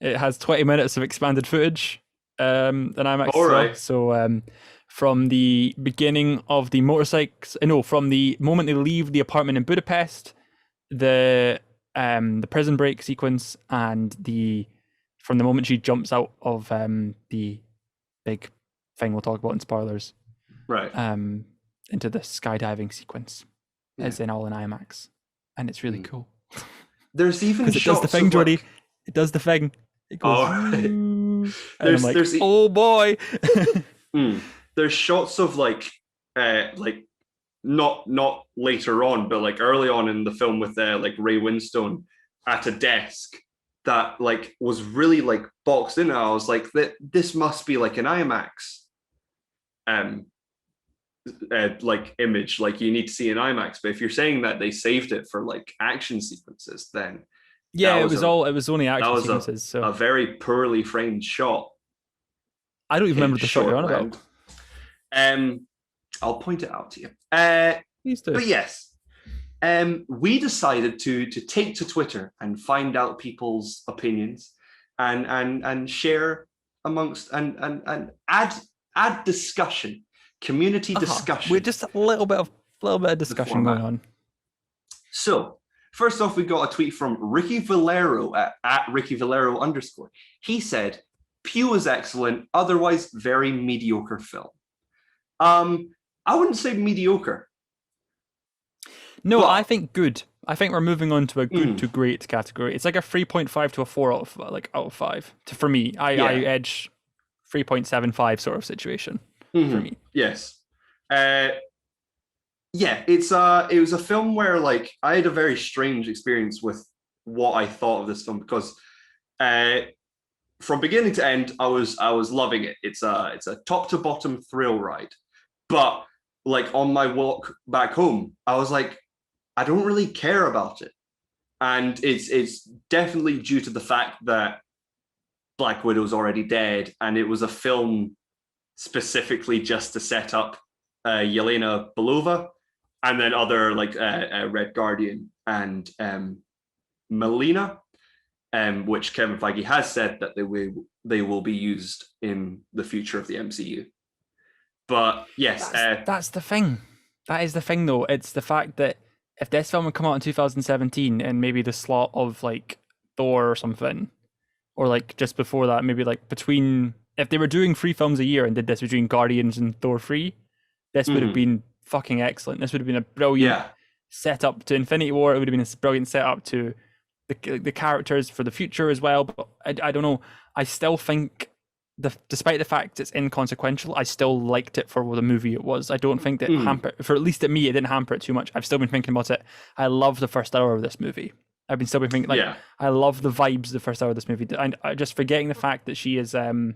It has 20 minutes of expanded footage in IMAX. All right. So from the beginning of the motorcycles, from the moment they leave the apartment in Budapest, the prison break sequence, and from the moment she jumps out of the big thing we'll talk about in spoilers, right, into the skydiving sequence, is in all in IMAX, and it's really cool. There's even because it does the thing, Jordi. It does the thing. It goes. And I'm like, oh boy. There's shots of like not later on, but like early on in the film with like Ray Winstone at a desk that like was really like boxed in. I was like, this must be like an IMAX like image, like you need to see an IMAX. But if you're saying that they saved it for like action sequences, then it was only action sequences. So a very poorly framed shot. I don't even remember the shot you're on about. I'll point it out to you. Please do. But yes, we decided to take to Twitter and find out people's opinions and share amongst and add discussion, community discussion. We're just a little bit of discussion going on. So first off, we got a tweet from Ricky Valero at Ricky Valero _. He said, "Pew was excellent, otherwise very mediocre film." I wouldn't say mediocre. No, but I think good. I think we're moving on to a good to great category. It's like a 3.5 to a 4 out of 5. For me, I edge 3.75 sort of situation for me. Yes. It was a film where like I had a very strange experience with what I thought of this film, because from beginning to end, I was loving it. It's a top to bottom thrill ride. But like on my walk back home, I was like, I don't really care about it. And it's definitely due to the fact that Black Widow's already dead, and it was a film specifically just to set up Yelena Belova, and then other like Red Guardian and Melina, which Kevin Feige has said that they will be used in the future of the MCU. But yes, that's the thing. That is the thing, though. It's the fact that if this film had come out in 2017 and maybe the slot of like Thor or something, or like just before that, maybe like if they were doing 3 films a year and did this between Guardians and Thor 3, this would have been fucking excellent. This would have been a brilliant setup to Infinity War. It would have been a brilliant setup to the characters for the future as well. But I don't know. I still think, despite the fact it's inconsequential, I still liked it for what the movie it was. I don't think that for at least at me, it didn't hamper it too much. I've still been thinking about it. I love the first hour of this movie. I've still been thinking like I love the vibes of the first hour of this movie. And I just forgetting the fact that she is forgetting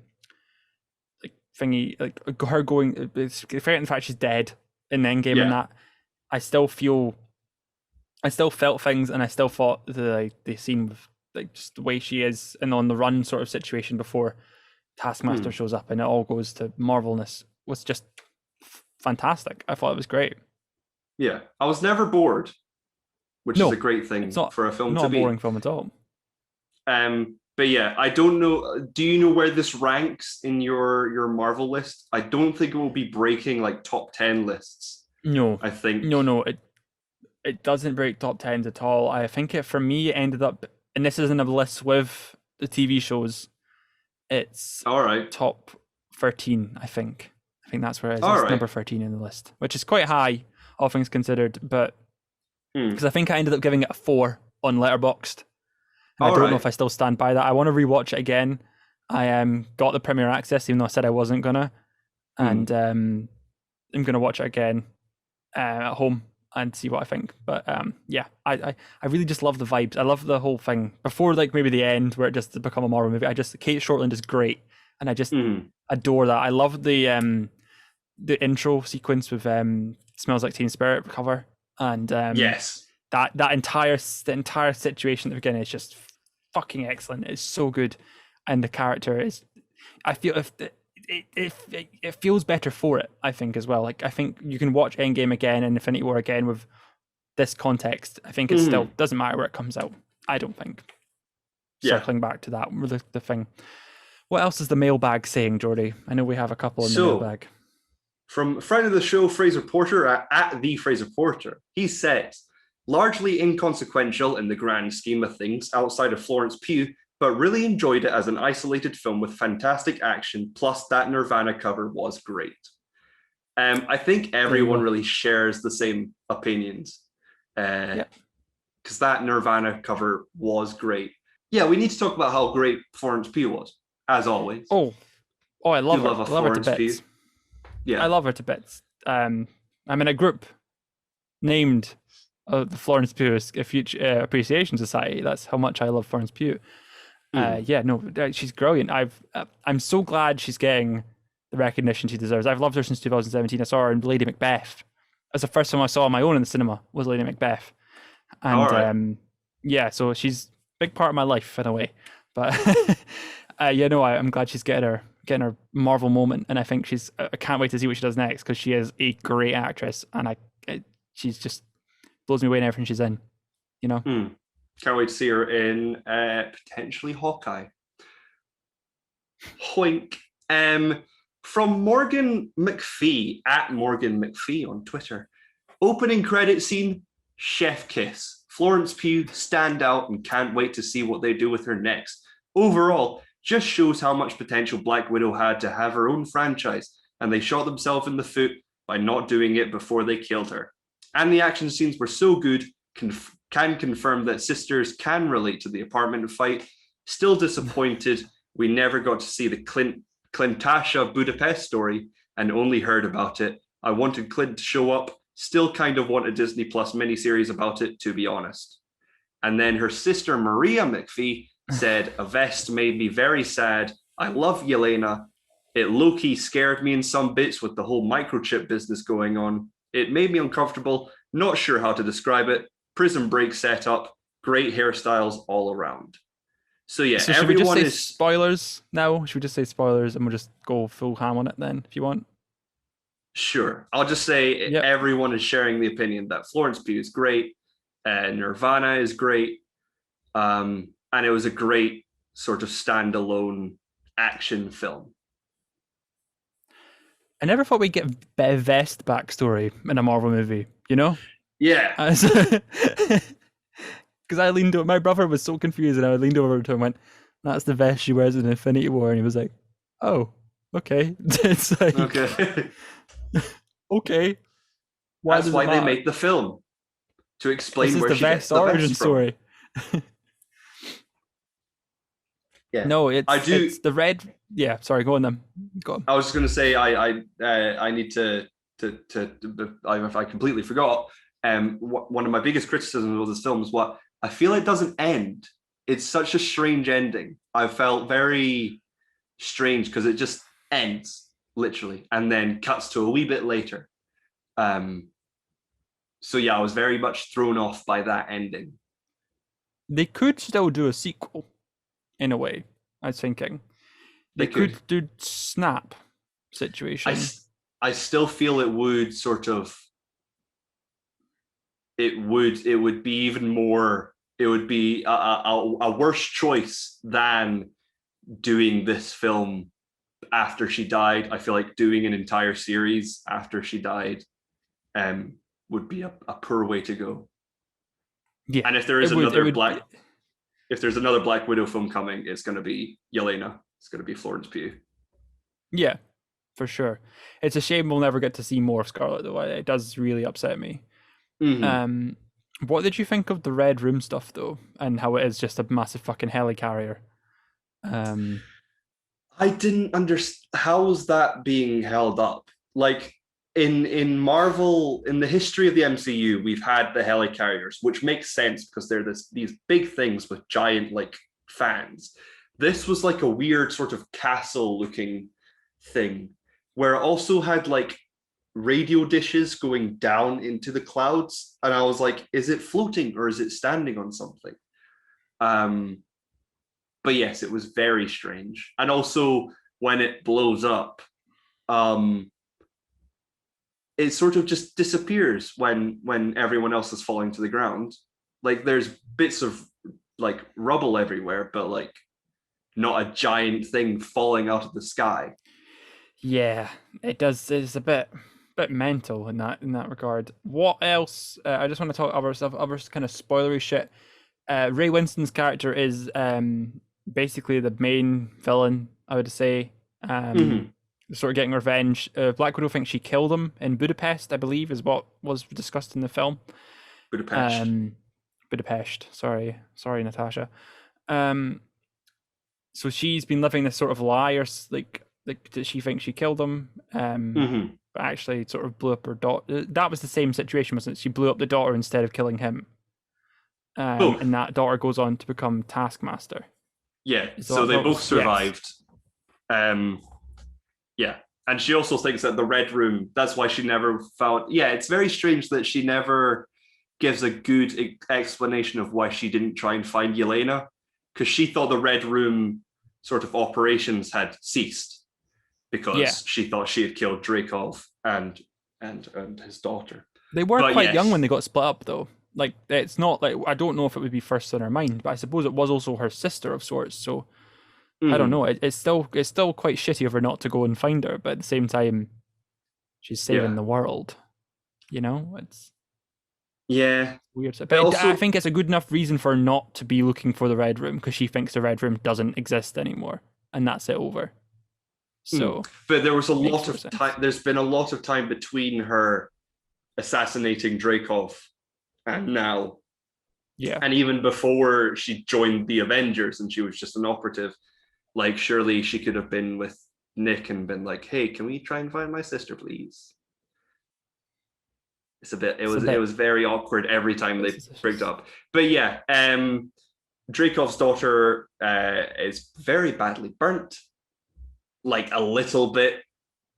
the fact she's dead in the Endgame and that. I still felt things, and I still thought the scene with like just the way she is and on the run sort of situation before Taskmaster shows up and it all goes to Marvelness was just fantastic. I thought it was great. Yeah, I was never bored, which is a great thing for a film to be. Not a boring film at all. But yeah, I don't know. Do you know where this ranks in your Marvel list? I don't think it will be breaking like top 10 lists. No, I think no. It doesn't break top 10s at all. I think for me, it ended up, and this isn't a list with the TV shows. It's all right. Top 13, I think. I think that's where it is. It's number 13 in the list, which is quite high, all things considered. But because I think I ended up giving it a 4 on Letterboxd. And I don't know if I still stand by that. I want to rewatch it again. I got the premiere access, even though I said I wasn't gonna, and I'm gonna watch it again at home and see what I think. But I really just love the vibes. I love the whole thing before like maybe the end where it just become a Marvel movie. Kate Shortland is great, and I just adore that. I love the intro sequence with Smells Like Teen Spirit cover, and Yes. the entire situation at the beginning is just fucking excellent. It's so good, and the character is. I feel if it feels better for it. I think as well. Like I think you can watch Endgame again and Infinity War again with this context. I think it still doesn't matter where it comes out. I don't think. Circling back to that, the thing. What else is the mailbag saying, Jordi? I know we have a couple in the mailbag. From a friend of the show, Fraser Porter, at the Fraser Porter, he says, largely inconsequential in the grand scheme of things outside of Florence Pugh, but really enjoyed it as an isolated film with fantastic action, plus that Nirvana cover was great. I think everyone really shares the same opinions. Because that Nirvana cover was great. Yeah, we need to talk about how great Florence Pugh was, as always. Oh, I love her. I love her to bits. Yeah, I love her to bits. I'm in a group named the Florence Pugh Future Appreciation Society. That's how much I love Florence Pugh. She's brilliant. I'm so glad she's getting the recognition she deserves. I've loved her since 2017. I saw her in Lady Macbeth. That's the first time I saw on my own in the cinema was Lady Macbeth. And so she's a big part of my life in a way. But I'm glad she's getting her Marvel moment, and I think I can't wait to see what she does next because she is a great actress, and she's just blows me away in everything she's in. You know. Can't wait to see her in potentially Hawkeye. Hoink. From Morgan McPhee, at Morgan McPhee on Twitter. Opening credit scene, chef kiss. Florence Pugh stand out and can't wait to see what they do with her next. Overall, just shows how much potential Black Widow had to have her own franchise, and they shot themselves in the foot by not doing it before they killed her. And the action scenes were so good, can confirm that sisters can relate to the apartment fight. Still disappointed we never got to see the Clintasha Budapest story and only heard about it. I wanted Clint to show up. Still kind of want a Disney Plus miniseries about it, to be honest. And then her sister Maria McPhee said, a vest made me very sad. I love Yelena. It low-key scared me in some bits with the whole microchip business going on. It made me uncomfortable. Not sure how to describe it. Prison Break setup, great hairstyles all around. So yeah, so should we just say spoilers now? Should we just say spoilers and we'll just go full ham on it then, if you want? Sure. I'll just say everyone is sharing the opinion that Florence Pugh is great, Nirvana is great, and it was a great sort of standalone action film. I never thought we'd get a vest backstory in a Marvel movie, you know? Yeah. Because I leaned over, my brother was so confused, and I leaned over to him and went, that's the vest she wears in Infinity War. And he was like, oh, okay. It's like, okay. Okay. That's why they make the film. To explain where she gets the origin vest story. Yeah. No, it's the red. Yeah, sorry, go on then. Go on. I was just going to say I need to I completely forgot. One of my biggest criticisms of this film is what I feel it doesn't end. It's such a strange ending. I felt very strange because it just ends literally and then cuts to a wee bit later. So yeah, I was very much thrown off by that ending. They could still do a sequel, in a way. I was thinking they could do Snap situation. I still feel it would sort of. It would be even more. It would be a worse choice than doing this film after she died. I feel like doing an entire series after she died would be a poor way to go. Yeah, and if there is if there's another Black Widow film coming, it's going to be Yelena. It's going to be Florence Pugh. Yeah, for sure. It's a shame we'll never get to see more of Scarlet, though. It does really upset me. Mm-hmm. What did you think of the Red Room stuff, though, and how it is just a massive fucking helicarrier? I didn't understand how's that being held up. Like in Marvel, in the history of the MCU, we've had the helicarriers, which makes sense because they're these big things with giant like fans. This was like a weird sort of castle-looking thing, where it also had like radio dishes going down into the clouds, and I was like, is it floating or is it standing on something? But yes, it was very strange. And also when it blows up, it sort of just disappears when everyone else is falling to the ground. Like there's bits of like rubble everywhere, but like not a giant thing falling out of the sky. Yeah, it does. It's a bit mental in that regard. What else? I just want to talk other stuff, other kind of spoilery shit. Ray Winston's character is basically the main villain, I would say. Sort of getting revenge. Black Widow thinks she killed him in Budapest, I believe, is what was discussed in the film. Budapest. Sorry, Natasha. So she's been living this sort of lie, or like she thinks she killed him, but actually sort of blew up her daughter. That was the same situation, wasn't it? She blew up the daughter instead of killing him. And that daughter goes on to become Taskmaster. Yeah, so they both survived. Yes. Yeah, and she also thinks that the Red Room, that's why she never found... Yeah, it's very strange that she never gives a good explanation of why she didn't try and find Yelena, because she thought the Red Room sort of operations had ceased because she thought she had killed Dreykov and his daughter. They were quite young when they got split up, though. Like, it's not like... I don't know if it would be first on her mind, but I suppose it was also her sister of sorts, so... I don't know. It's still quite shitty of her not to go and find her, but at the same time, she's saving the world. You know, it's weird. But also, I think it's a good enough reason for her not to be looking for the Red Room, because she thinks the Red Room doesn't exist anymore, and that's it over. So, but there was a lot of time. There's been a lot of time between her assassinating Dreykov and now. Yeah, and even before she joined the Avengers and she was just an operative. Like, surely she could have been with Nick and been like, hey, can we try and find my sister, please? It was very awkward every time they bricked up. But yeah, Dreykov's daughter is very badly burnt, like a little bit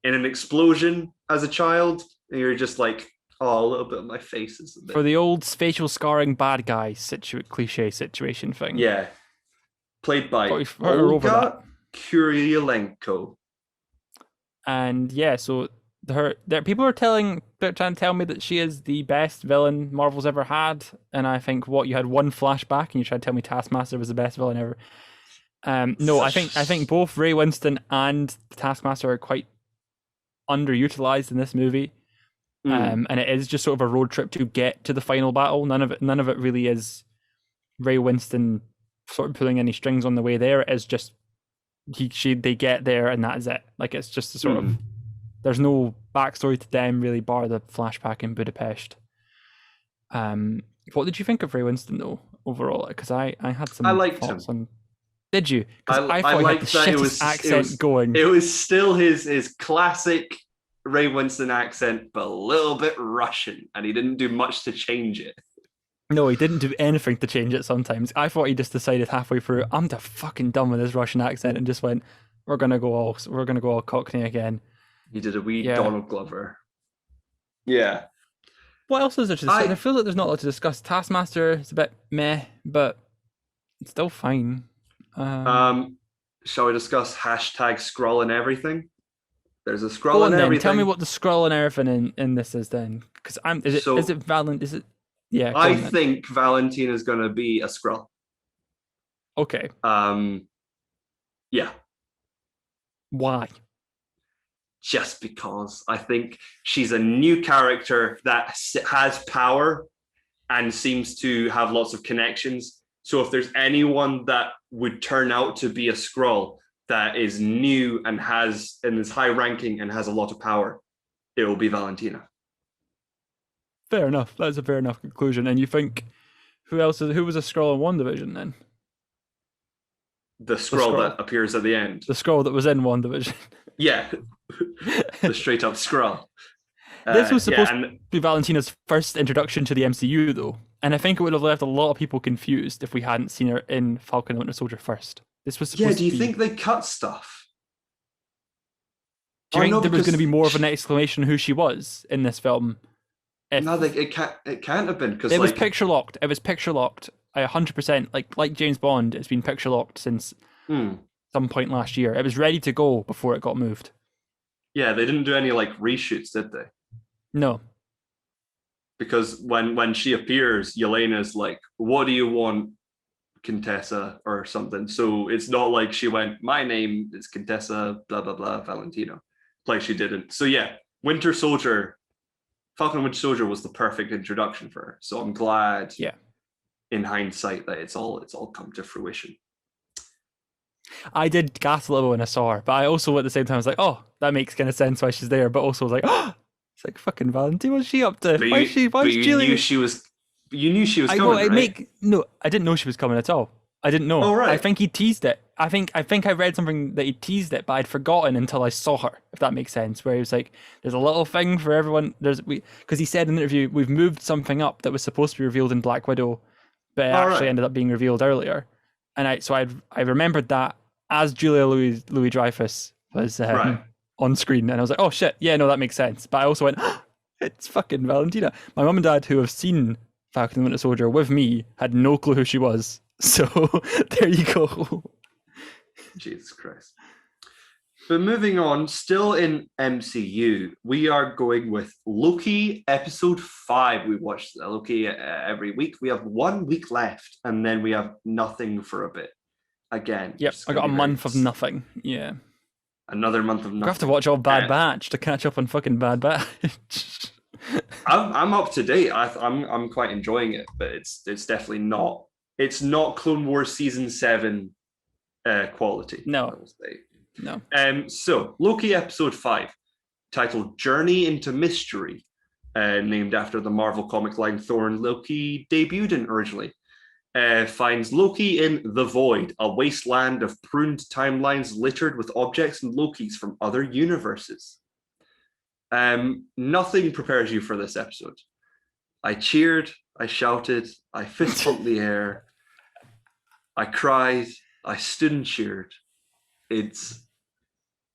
in an explosion as a child. And you're just like, oh, a little bit of my face is a bit... For the old facial scarring bad guy cliche situation thing. Yeah. Played by Olga Kurylenko. And yeah, so people are trying to tell me that she is the best villain Marvel's ever had, and I think you had one flashback and you tried to tell me Taskmaster was the best villain ever. No, I think both Ray Winston and Taskmaster are quite underutilized in this movie. And it is just sort of a road trip to get to the final battle. None of it really is Ray Winston sort of pulling any strings on the way there. It is just they get there and that is it. Like, it's just a sort of... There's no backstory to them really, bar the flashback in Budapest. What did you think of Ray Winston though, overall? Because I had some... I liked him. Did you? Because I thought he had the shittest accent going. It was still his classic Ray Winston accent, but a little bit Russian, and he didn't do much to change it. No, he didn't do anything to change it sometimes. I thought he just decided halfway through, I'm fucking done with this Russian accent, and just went, we're gonna go all Cockney again. He did a wee Donald Glover. Yeah. What else is there to discuss? I feel like there's not a lot to discuss. Taskmaster is a bit meh, but it's still fine. Shall we discuss #Skrull and everything? There's a Skrull and everything. Tell me what the Skrull and everything in this is then. Because yeah. I think Valentina's gonna be a Skrull. Okay. Yeah. Why? Just because I think she's a new character that has power and seems to have lots of connections. So if there's anyone that would turn out to be a Skrull that is new and is high ranking and has a lot of power, it will be Valentina. Fair enough. That's a fair enough conclusion. And you think who was a Skrull in WandaVision then? The Skrull that appears at the end. The Skrull that was in WandaVision. Yeah. The straight up Skrull. This was supposed to be Valentina's first introduction to the MCU though. And I think it would have left a lot of people confused if we hadn't seen her in Falcon and Winter Soldier first. This was supposed do you think they cut stuff? Do you Oh, think no, there was going to be because more of an explanation who she was in this film? If no, it can't have been because it was like picture locked. It was picture locked. 100%. Like James Bond, it's been picture locked since some point last year. It was ready to go before it got moved. yeah, they didn't do any like reshoots, did they? No. Because when she appears, Yelena's like, "What do you want, Contessa?" or something. So it's not like she went, "My name is Contessa, blah blah blah, Valentino," like she didn't. So yeah, Winter Soldier, Falcon and Winter Soldier was the perfect introduction for her. So I'm glad, Yeah. in hindsight, that it's all come to fruition. I did gasp a little when I saw her, but I also at the same time was like, oh, that makes kind of sense why she's there. But also was like, oh, it's like fucking Valentine. What's she up to? But Why is you Julie? knew she was. You knew she was I coming, know it right? no, I didn't know she was coming at all. I didn't know. Oh, right. I think he teased it. I think I read something that he teased it, but I'd forgotten until I saw her. If that makes sense, where he was like, "There's a little thing for everyone." Because he said in the interview, "We've moved something up that was supposed to be revealed in Black Widow, but it actually ended up being revealed earlier." And I remembered that as Julia Louis Dreyfus was on screen, and I was like, "Oh shit, yeah, no, that makes sense." But I also went, oh, "It's fucking Valentina." My mum and dad, who have seen Falcon and the Winter Soldier with me, had no clue who she was. So there you go. Jesus Christ. But moving on, still in MCU, we are going with Loki episode 5. We watched Loki every week. We have 1 week left, and then we have nothing for a bit. Again. Yep, I got a month of nothing. Yeah. Another month of nothing. I have to watch all Bad Batch to catch up on fucking Bad Batch. I'm up to date. I'm quite enjoying it, but it's definitely not. It's not Clone Wars season 7 quality. No. No. So Loki episode 5, titled "Journey into Mystery," named after the Marvel comic line Thor and Loki debuted in originally, finds Loki in the Void, a wasteland of pruned timelines littered with objects and Lokis from other universes. Nothing prepares you for this episode. I cheered, I shouted, I fist pumped the air, I cried, I stood and cheered. It's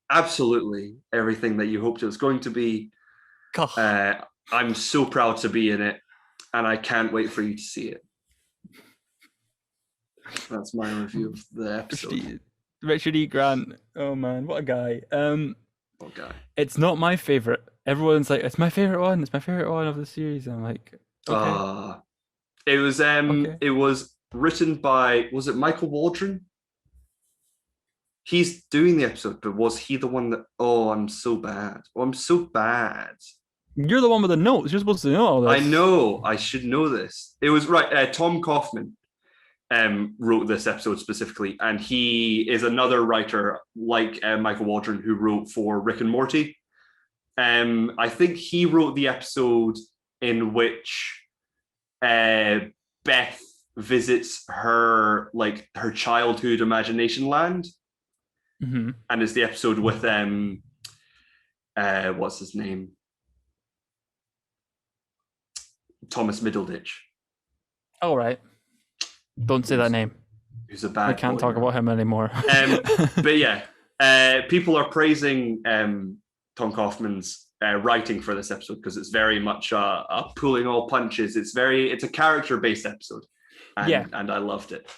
absolutely everything that you hoped it was going to be. I'm so proud to be in it, and I can't wait for you to see it. That's my review of the episode. Richard E. Grant. Oh man, what a guy. Okay. It's not my favorite. Everyone's like, it's my favorite one. It's my favorite one of the series. I'm like, okay. It was written by, was it Michael Waldron? He's doing the episode, but was he the one that? Oh, I'm so bad. Oh, I'm so bad. You're the one with the notes. You're supposed to know all this. I know. I should know this. It was right. Tom Kaufman wrote this episode specifically, and he is another writer like Michael Waldron, who wrote for Rick and Morty. I think he wrote the episode in which Beth visits her childhood imagination land, and is the episode with what's his name, Thomas Middleditch. All right. Don't say that name. Who's a bad. I can't talk about him anymore. But yeah, people are praising Tom Kaufman's writing for this episode because it's very much a pulling all punches. It's a character-based episode, and I loved it.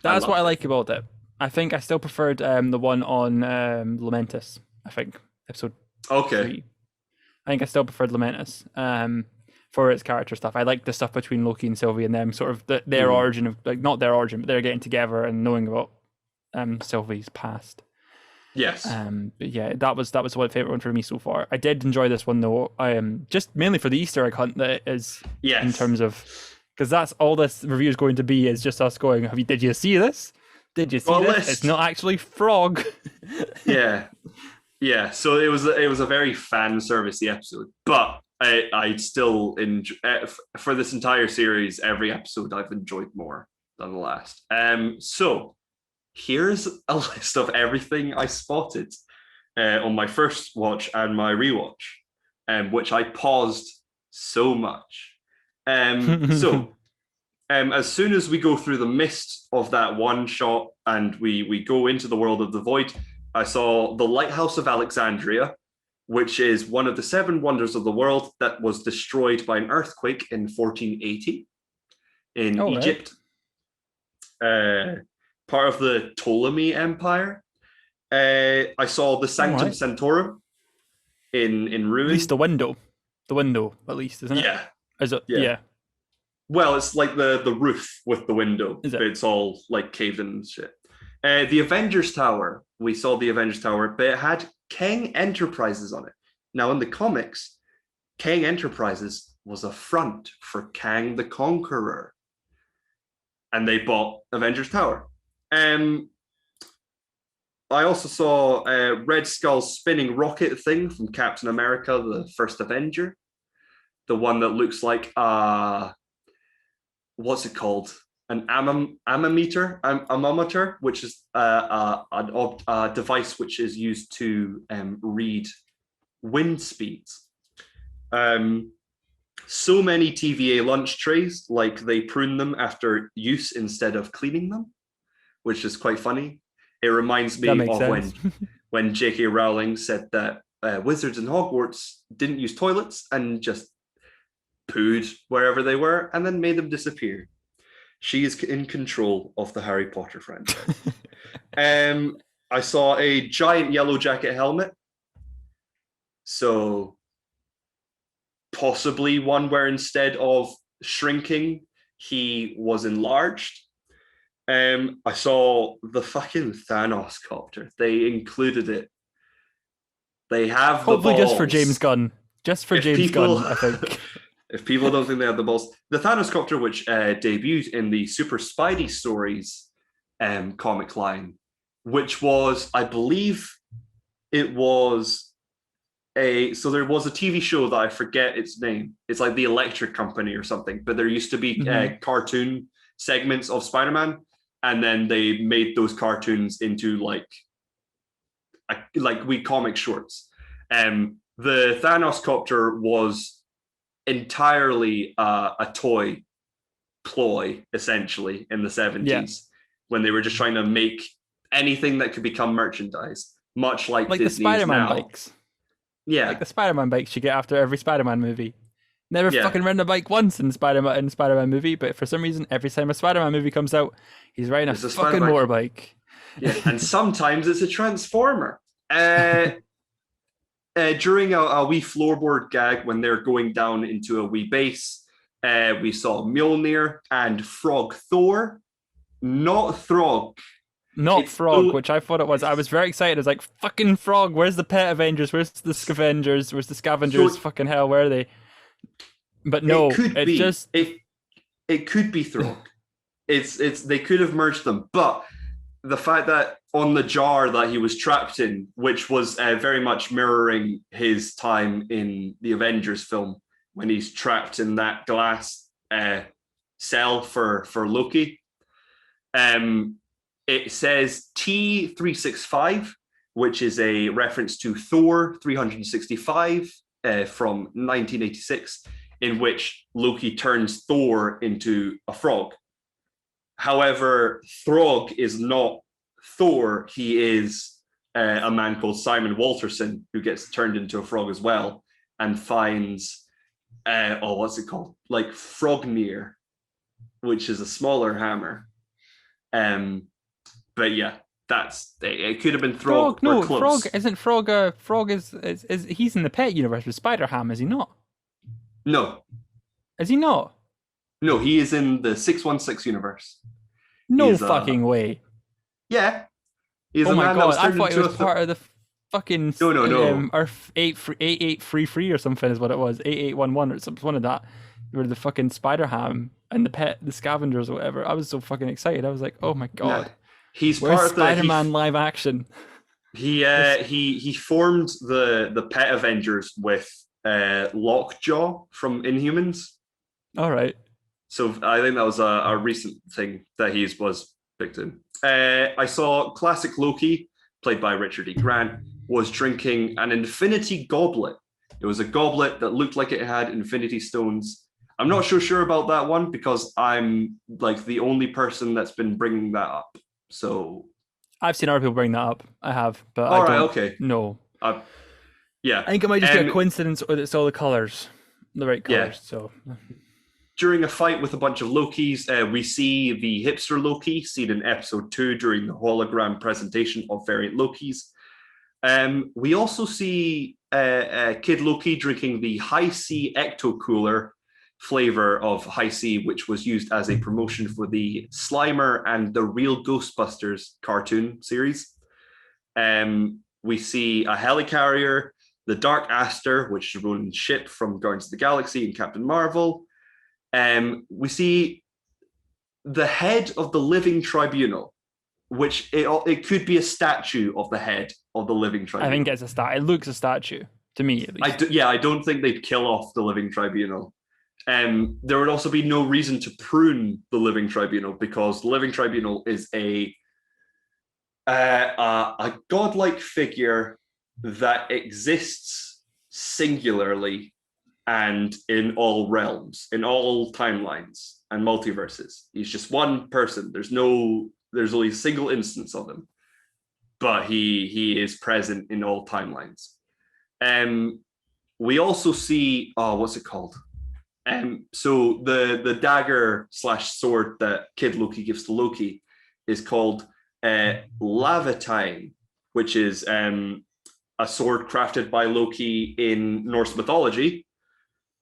That's what I like about it. I think I still preferred the one on Lamentus. I think episode 3. I think I still preferred Lamentus for its character stuff. I like the stuff between Loki and Sylvie and them, sort of their origin of, like, not their origin, but they're getting together and knowing about Sylvie's past. Yes. But yeah, that was one favorite one for me so far. I did enjoy this one though. Just mainly for the Easter egg hunt that it is. Yes. In terms of, because that's all this review is going to be, is just us going, did you see this? Did you see this? It's not actually Frog. Yeah. So it was a very fan servicey episode, but I still enjoy, for this entire series, every episode I've enjoyed more than the last. So here's a list of everything I spotted on my first watch and my rewatch, which I paused so much. So as soon as we go through the mist of that one shot and we go into the world of the Void, I saw the Lighthouse of Alexandria, which is one of the 7 wonders of the world that was destroyed by an earthquake in 1480 in Egypt. Part of the Ptolemy Empire. I saw the Sanctum Sanctorum in ruin. At least the window, at least, isn't it? Yeah. Is it? Yeah. Well, it's like the roof with the window. Is it? But it's all like caved in and shit. The Avengers Tower. We saw the Avengers Tower, but it had King Enterprises on it. Now, in the comics, King Enterprises was a front for Kang the Conqueror. And they bought Avengers Tower. I also saw Red Skull's spinning rocket thing from Captain America, the first Avenger. The one that looks like, what's it called? An ammometer, which is a device which is used to read wind speeds. So many TVA lunch trays, like they prune them after use instead of cleaning them, which is quite funny. It reminds me of when J.K. Rowling said that wizards in Hogwarts didn't use toilets and just pooed wherever they were and then made them disappear. She is in control of the Harry Potter franchise. I saw a giant Yellow Jacket helmet. So possibly one where instead of shrinking, he was enlarged. I saw the fucking Thanos copter. They included it. They have hopefully the balls. Just for James Gunn. Gunn, I think. If people don't think they have the balls. The Thanos copter, which debuted in the Super Spidey Stories comic line, which was, I believe, it was so there was a TV show that I forget its name. It's like the Electric Company or something, but there used to be cartoon segments of Spider-Man, and then they made those cartoons into like wee comic shorts. The Thanos copter was entirely a toy ploy, essentially, in the 70s, when they were just trying to make anything that could become merchandise, much like the Disney's Spider-Man now. bikes. Yeah. Like the Spider-Man bikes you get after every Spider-Man movie. Never fucking ridden a bike once in Spider-Man movie, but for some reason, every time a Spider-Man movie comes out, he's riding a fucking motorbike. Yeah, and sometimes it's a Transformer. During a wee floorboard gag, when they're going down into a wee base, we saw Mjolnir and Frog Thor, not Throg. Not Frog, which I thought it was. I was very excited. I was like, fucking Frog, where's the pet Avengers? Where's the Scavengers? Where's the Scavengers? Fucking hell, where are they? But no, it could be Throg. It's they could have merged them, but the fact that on the jar that he was trapped in, which was very much mirroring his time in the Avengers film, when he's trapped in that glass cell for Loki, it says T365, which is a reference to Thor 365 from 1986, in which Loki turns Thor into a frog. However, Throg is not Thor. He is a man called Simon Walterson, who gets turned into a frog as well, and finds, what's it called? Like Frognir, which is a smaller hammer. But yeah, that's it. Could have been Throg. No, Frog isn't Frog. Frog is he's in the pet universe with Spider-Ham, is he not? No. Is he not? No, he is in the 616 universe. No fucking way. Yeah. He's oh a my man god, that I thought it was part of the fucking no. Earth 8833 or something is what it was. 8811 or something, one of that. Where the fucking Spider-Ham and the Scavengers or whatever. I was so fucking excited. I was like, oh my god. Nah. He's Where's part of Spider-Man live action? He formed the Pet Avengers with Lockjaw from Inhumans. All right. So I think that was a recent thing that he was picked in. I saw classic Loki, played by Richard E. Grant, was drinking an infinity goblet. It was a goblet that looked like it had infinity stones. I'm not so sure about that one because I'm like the only person that's been bringing that up. So I've seen other people bring that up. I have, but okay. No. Yeah. I think it might just be a coincidence, or it's all the colors, the right colors. Yeah. So During a fight with a bunch of Lokis, we see the hipster Loki seen in episode 2 during the hologram presentation of variant Lokis. We also see Kid Loki drinking the High C Ecto Cooler flavor of High C, which was used as a promotion for the Slimer and the Real Ghostbusters cartoon series. We see a helicarrier, the Dark Aster, which is Roland's ship from Guardians of the Galaxy and Captain Marvel. We see the head of the Living Tribunal, which it could be a statue of the head of the Living Tribunal. I think it's a statue. It looks a statue to me, at least. I don't think they'd kill off the Living Tribunal. There would also be no reason to prune the Living Tribunal, because the Living Tribunal is a godlike figure that exists singularly and in all realms, in all timelines and multiverses. He's just one person. There's only a single instance of him, but he is present in all timelines. We also see, what's it called? So the dagger / sword that Kid Loki gives to Loki is called Lavatine, which is a sword crafted by Loki in Norse mythology,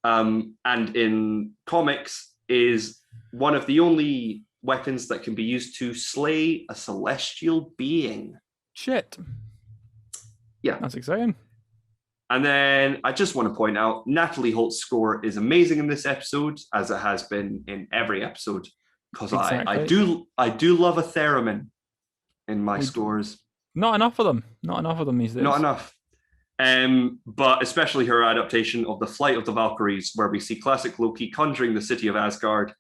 and in comics is one of the only weapons that can be used to slay a celestial being. Shit. Yeah. That's exciting. And then I just want to point out, Natalie Holt's score is amazing in this episode, as it has been in every episode, because exactly. I do love a theremin in my scores. Not enough of them. Not enough of them these days. Not enough. But especially her adaptation of The Flight of the Valkyries, where we see classic Loki conjuring the city of Asgard.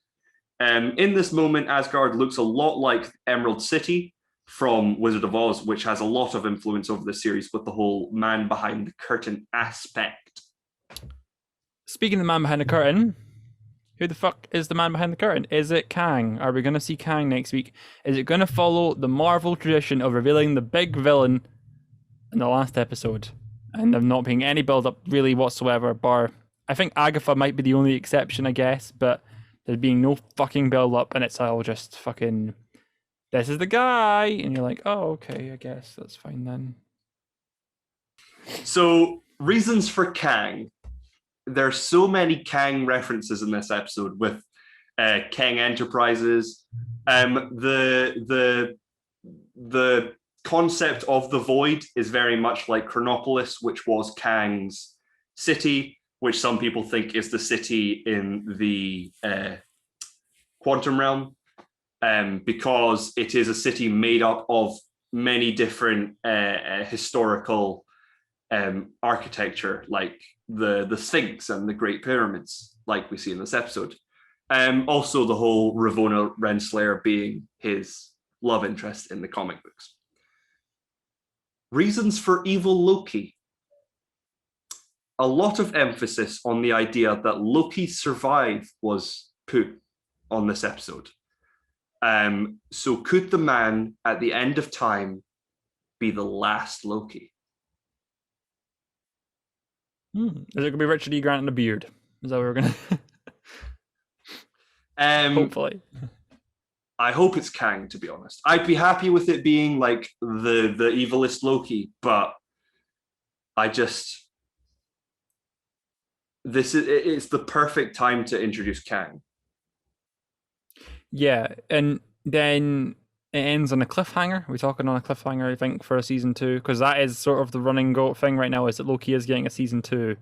In this moment, Asgard looks a lot like Emerald City from Wizard of Oz, which has a lot of influence over the series with the whole man behind the curtain aspect. Speaking of the man behind the curtain, who the fuck is the man behind the curtain? Is it Kang? Are we going to see Kang next week? Is it going to follow the Marvel tradition of revealing the big villain in the last episode? And there not being any build-up really whatsoever, bar... I think Agatha might be the only exception, I guess, but there being no fucking build-up, and it's all just fucking... This is the guy! And you're like, oh, okay, I guess that's fine then. So, reasons for Kang. There's so many Kang references in this episode with Kang Enterprises. The concept of the Void is very much like Chronopolis, which was Kang's city, which some people think is the city in the quantum realm, because it is a city made up of many different historical architecture, like the Sphinx and the Great Pyramids, like we see in this episode. Also, the whole Ravonna Renslayer being his love interest in the comic books. Reasons for evil Loki. A lot of emphasis on the idea that Loki survive was put on this episode. So could the man at the end of time be the last Loki? Is it going to be Richard E. Grant in a beard? Is that what we're going to... Hopefully. I hope it's Kang, to be honest. I'd be happy with it being like the evilest Loki, but it's the perfect time to introduce Kang. Yeah, and then it ends on a cliffhanger. We're talking on a cliffhanger, I think, for a season 2, because that is sort of the running go thing right now, is that Loki is getting a season 2.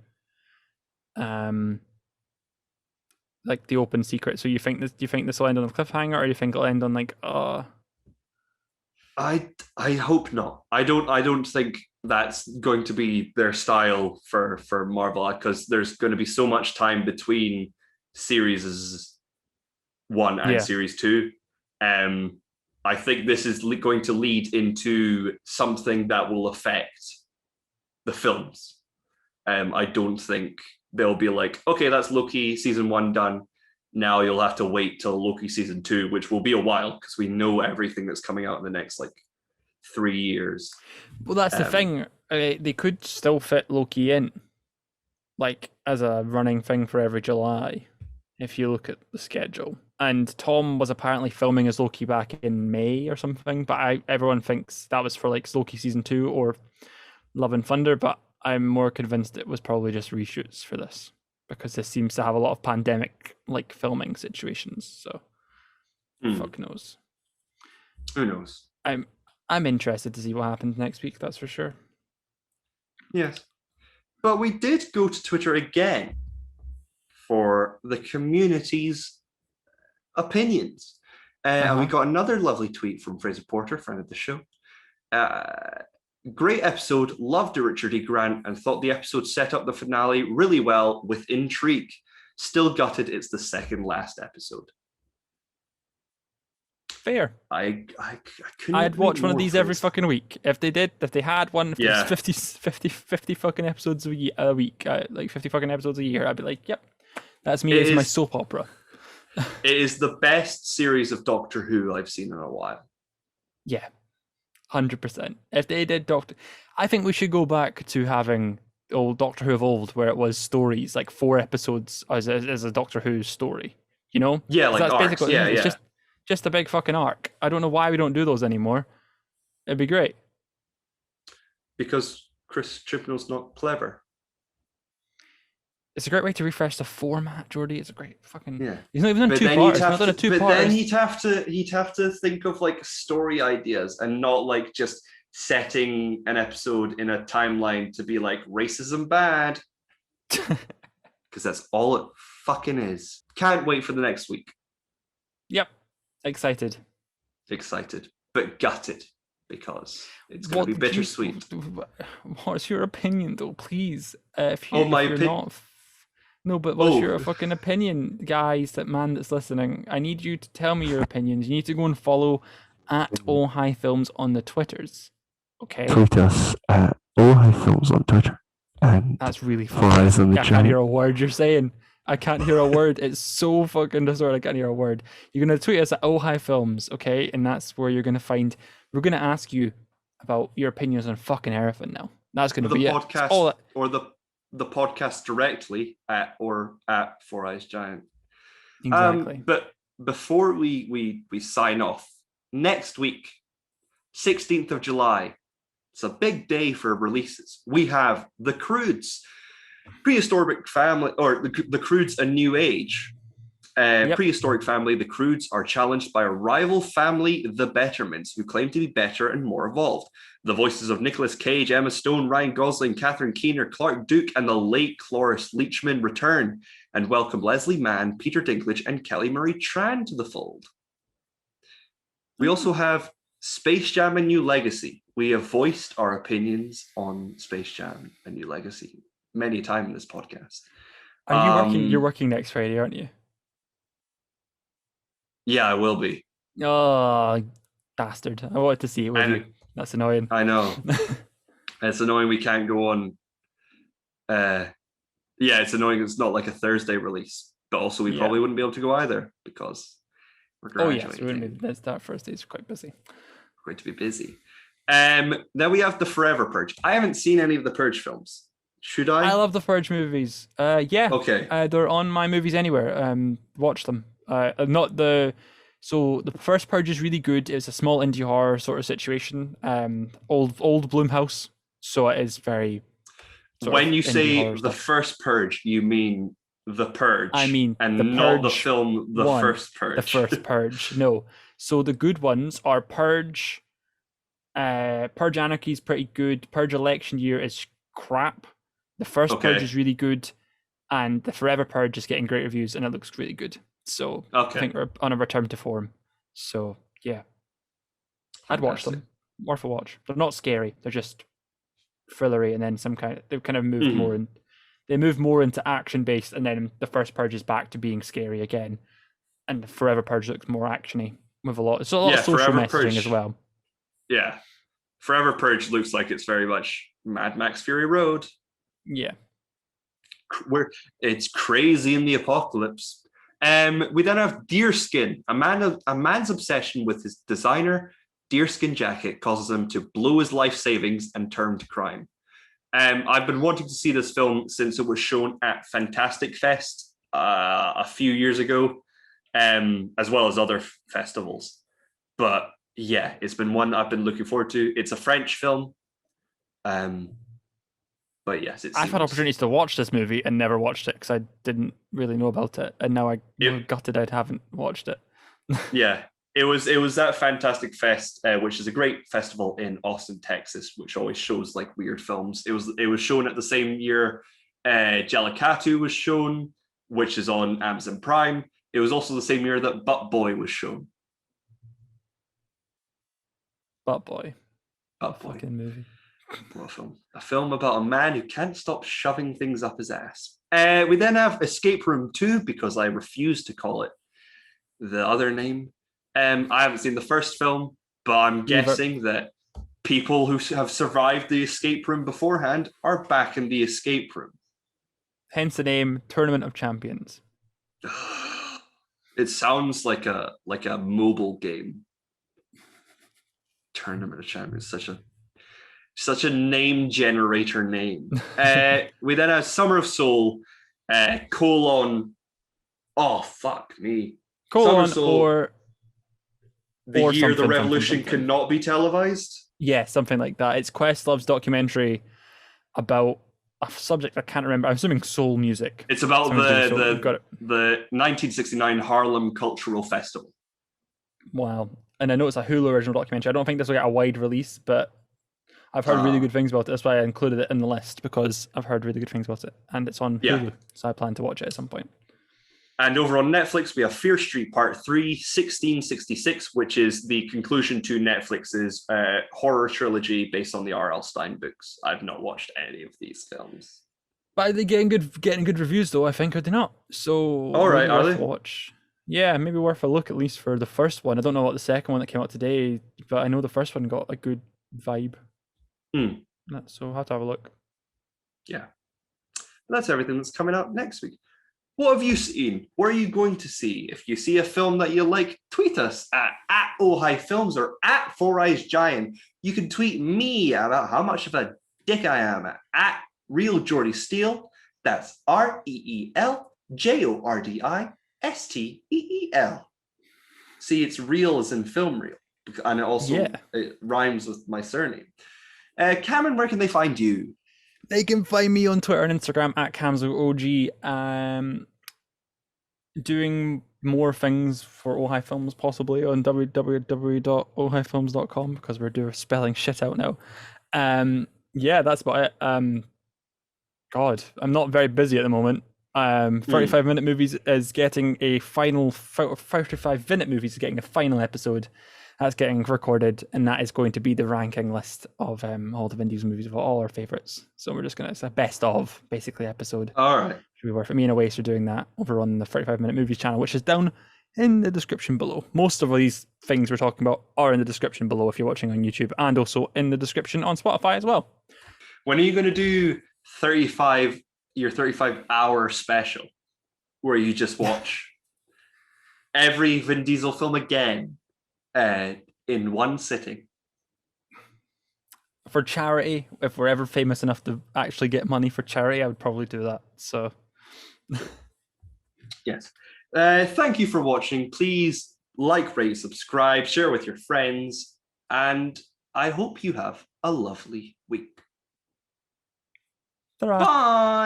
Like the open secret. So do you think this will end on a cliffhanger, or do you think it'll end on like I hope not. I don't think that's going to be their style for Marvel, because there's going to be so much time between series 1 and series 2. I think this is going to lead into something that will affect the films. I don't think they'll be like, okay, that's Loki season 1 done. Now you'll have to wait till Loki season 2, which will be a while, because we know everything that's coming out in the next like 3 years. Well, that's the thing. They could still fit Loki in, like, as a running thing for every July, if you look at the schedule. And Tom was apparently filming as Loki back in May or something, but everyone thinks that was for like Loki season 2 or Love and Thunder, but I'm more convinced it was probably just reshoots for this, because this seems to have a lot of pandemic like filming situations. So fuck knows. Who knows? I'm interested to see what happens next week, that's for sure. Yes. But we did go to Twitter again for the community's opinions. And we got another lovely tweet from Fraser Porter, friend of the show. Great episode, loved Richard E. Grant, and thought the episode set up the finale really well with intrigue. Still gutted it's the second last episode. Fair. I couldn't. I'd watch one of these every fucking week. If they had one, if there's 50 fucking episodes a week, like 50 fucking episodes a year, I'd be like, yep, that's me as my soap opera. It is the best series of Doctor Who I've seen in a while. Yeah, 100%. If they did I think we should go back to having old Doctor Who of old, where it was stories, like 4 episodes as a Doctor Who story, you know? Yeah, like that's arcs. Basically, it's just a big fucking arc. I don't know why we don't do those anymore. It'd be great. Because Chris Chibnall's not clever. It's a great way to refresh the format, Jordi. It's a great fucking. Yeah. He's not even done 2 parts. But then he'd have to think of like story ideas and not like just setting an episode in a timeline to be like racism bad. Because that's all it fucking is. Can't wait for the next week. Yep. Excited, but gutted, because it's going to be bittersweet. What's your opinion, though? Please, if you're not. No, but what's your fucking opinion, guys? That man that's listening, I need you to tell me your opinions. You need to go and follow at All High Films on the Twitters. Okay. Tweet us at All High Films on Twitter, and that's really funny. I can't hear a word you're saying. I can't hear a word. It's so fucking distorted. I can't hear a word. You're going to tweet us at Oh High Films, okay? And that's where you're going to find... We're going to ask you about your opinions on fucking everything now. That's going to be podcast, it. Or the podcast directly at Four Eyes Giant. Exactly. But before we sign off, next week, 16th of July, it's a big day for releases. We have The Croods, Prehistoric Family, or the Croods, A New Age. Prehistoric Family, the Croods are challenged by a rival family, the Betterments, who claim to be better and more evolved. The voices of Nicolas Cage, Emma Stone, Ryan Gosling, Catherine Keener, Clark Duke, and the late Cloris Leachman return and welcome Leslie Mann, Peter Dinklage, and Kelly Marie Tran to the fold. We also have Space Jam: A New Legacy. We have voiced our opinions on Space Jam: A New Legacy many a time in this podcast. Are you working? You're working next Friday, aren't you? Yeah, I will be. Oh, bastard! I wanted to see it with you. That's annoying. I know. It's annoying we can't go on. It's annoying. It's not like a Thursday release, but also we probably wouldn't be able to go either because we're graduating. We wouldn't be. That first day's quite busy. We're going to be busy. Then we have The Forever Purge. I haven't seen any of the Purge films. Should I? I love the Purge movies. Yeah. Okay. They're on My Movies Anywhere. Watch them. So the first Purge is really good. It's a small indie horror sort of situation. Old Blumhouse. So it is very. When you say the first Purge, you mean The Purge. I mean, and the not Purge the film The First Purge. The first Purge. No. So the good ones are Purge. Purge Anarchy is pretty good. Purge Election Year is crap. The first Purge is really good, and the Forever Purge is getting great reviews, and it looks really good. So I think we're on a return to form. So yeah, I'd watch them. Worth a watch. They're not scary. They're just thrillery, and then they've kind of moved more in. They move more into action based, and then the first Purge is back to being scary again, and the Forever Purge looks more actiony with a lot. It's a lot of social messaging as well. Yeah, Forever Purge looks like it's very much Mad Max Fury Road. Yeah, where it's crazy in the apocalypse. We then have Deerskin, a man's obsession with his designer deerskin jacket causes him to blow his life savings and turn to crime. I've been wanting to see this film since it was shown at Fantastic Fest a few years ago, as well as other festivals. But yeah, it's been one I've been looking forward to. It's a French film. But yes, I've had opportunities to watch this movie and never watched it because I didn't really know about it, and now I'm gutted I haven't watched it. Yeah, it was at Fantastic Fest, which is a great festival in Austin, Texas, which always shows like weird films. It was shown at the same year Jellicatu was shown, which is on Amazon Prime. It was also the same year that Butt Boy was shown. Butt Boy. Butt Boy. Fucking movie. What a film. A film about a man who can't stop shoving things up his ass. We then have Escape Room 2, because I refuse to call it the other name. I haven't seen the first film, but I'm guessing that people who have survived the escape room beforehand are back in the escape room. Hence the name Tournament of Champions. It sounds like a mobile game. Tournament of Champions, such a name generator name. We then have Summer of Soul, colon. Oh fuck me. Colon or the or year the something, revolution something. cannot be televised. Yeah, something like that. It's Questlove's documentary about a subject I can't remember. I'm assuming soul music. It's about the 1969 Harlem Cultural Festival. Wow. And I know it's a Hulu original documentary. I don't think this will get a wide release, but I've heard really good things about it. That's why I included it in the list, because I've heard really good things about it. And it's on Hulu, so I plan to watch it at some point. And over on Netflix, we have Fear Street Part 3, 1666, which is the conclusion to Netflix's horror trilogy based on the R.L. Stine books. I've not watched any of these films. But are they getting good reviews, though, I think, are they not? So, all right, are they? Watch. Yeah, maybe worth a look, at least for the first one. I don't know what the second one that came out today, but I know the first one got a good vibe. So I'll have to have a look. Yeah. That's everything that's coming up next week. What have you seen? What are you going to see? If you see a film that you like, tweet us at @OhiFilms or @4EyesGiant. You can tweet me about how much of a dick I am at RealJordiSteel. That's ReelJordisteel. See, it's real as in film reel. And it also it rhymes with my surname. Cameron, where can they find you? They can find me on Twitter and Instagram at CamzoOG. Doing more things for Ohi Films, possibly on www.ohifilms.com, because we're spelling shit out now. Yeah, that's about it. God, I'm not very busy at the moment. 35-minute movies is getting a final 35-minute movies is getting a final episode. That's getting recorded, and that is going to be the ranking list of all the Vin Diesel movies of all our favorites. So we're just it's a best of basically episode. All right. Should be worth it. Me and Awais are doing that over on the 35-minute movies channel, which is down in the description below. Most of these things we're talking about are in the description below if you're watching on YouTube, and also in the description on Spotify as well. When are you going to do your 35-hour special, where you just watch every Vin Diesel film again? In one sitting. For charity, if we're ever famous enough to actually get money for charity, I would probably do that. So, yes. Thank you for watching. Please like, rate, subscribe, share with your friends, and I hope you have a lovely week. Ta-ra. Bye.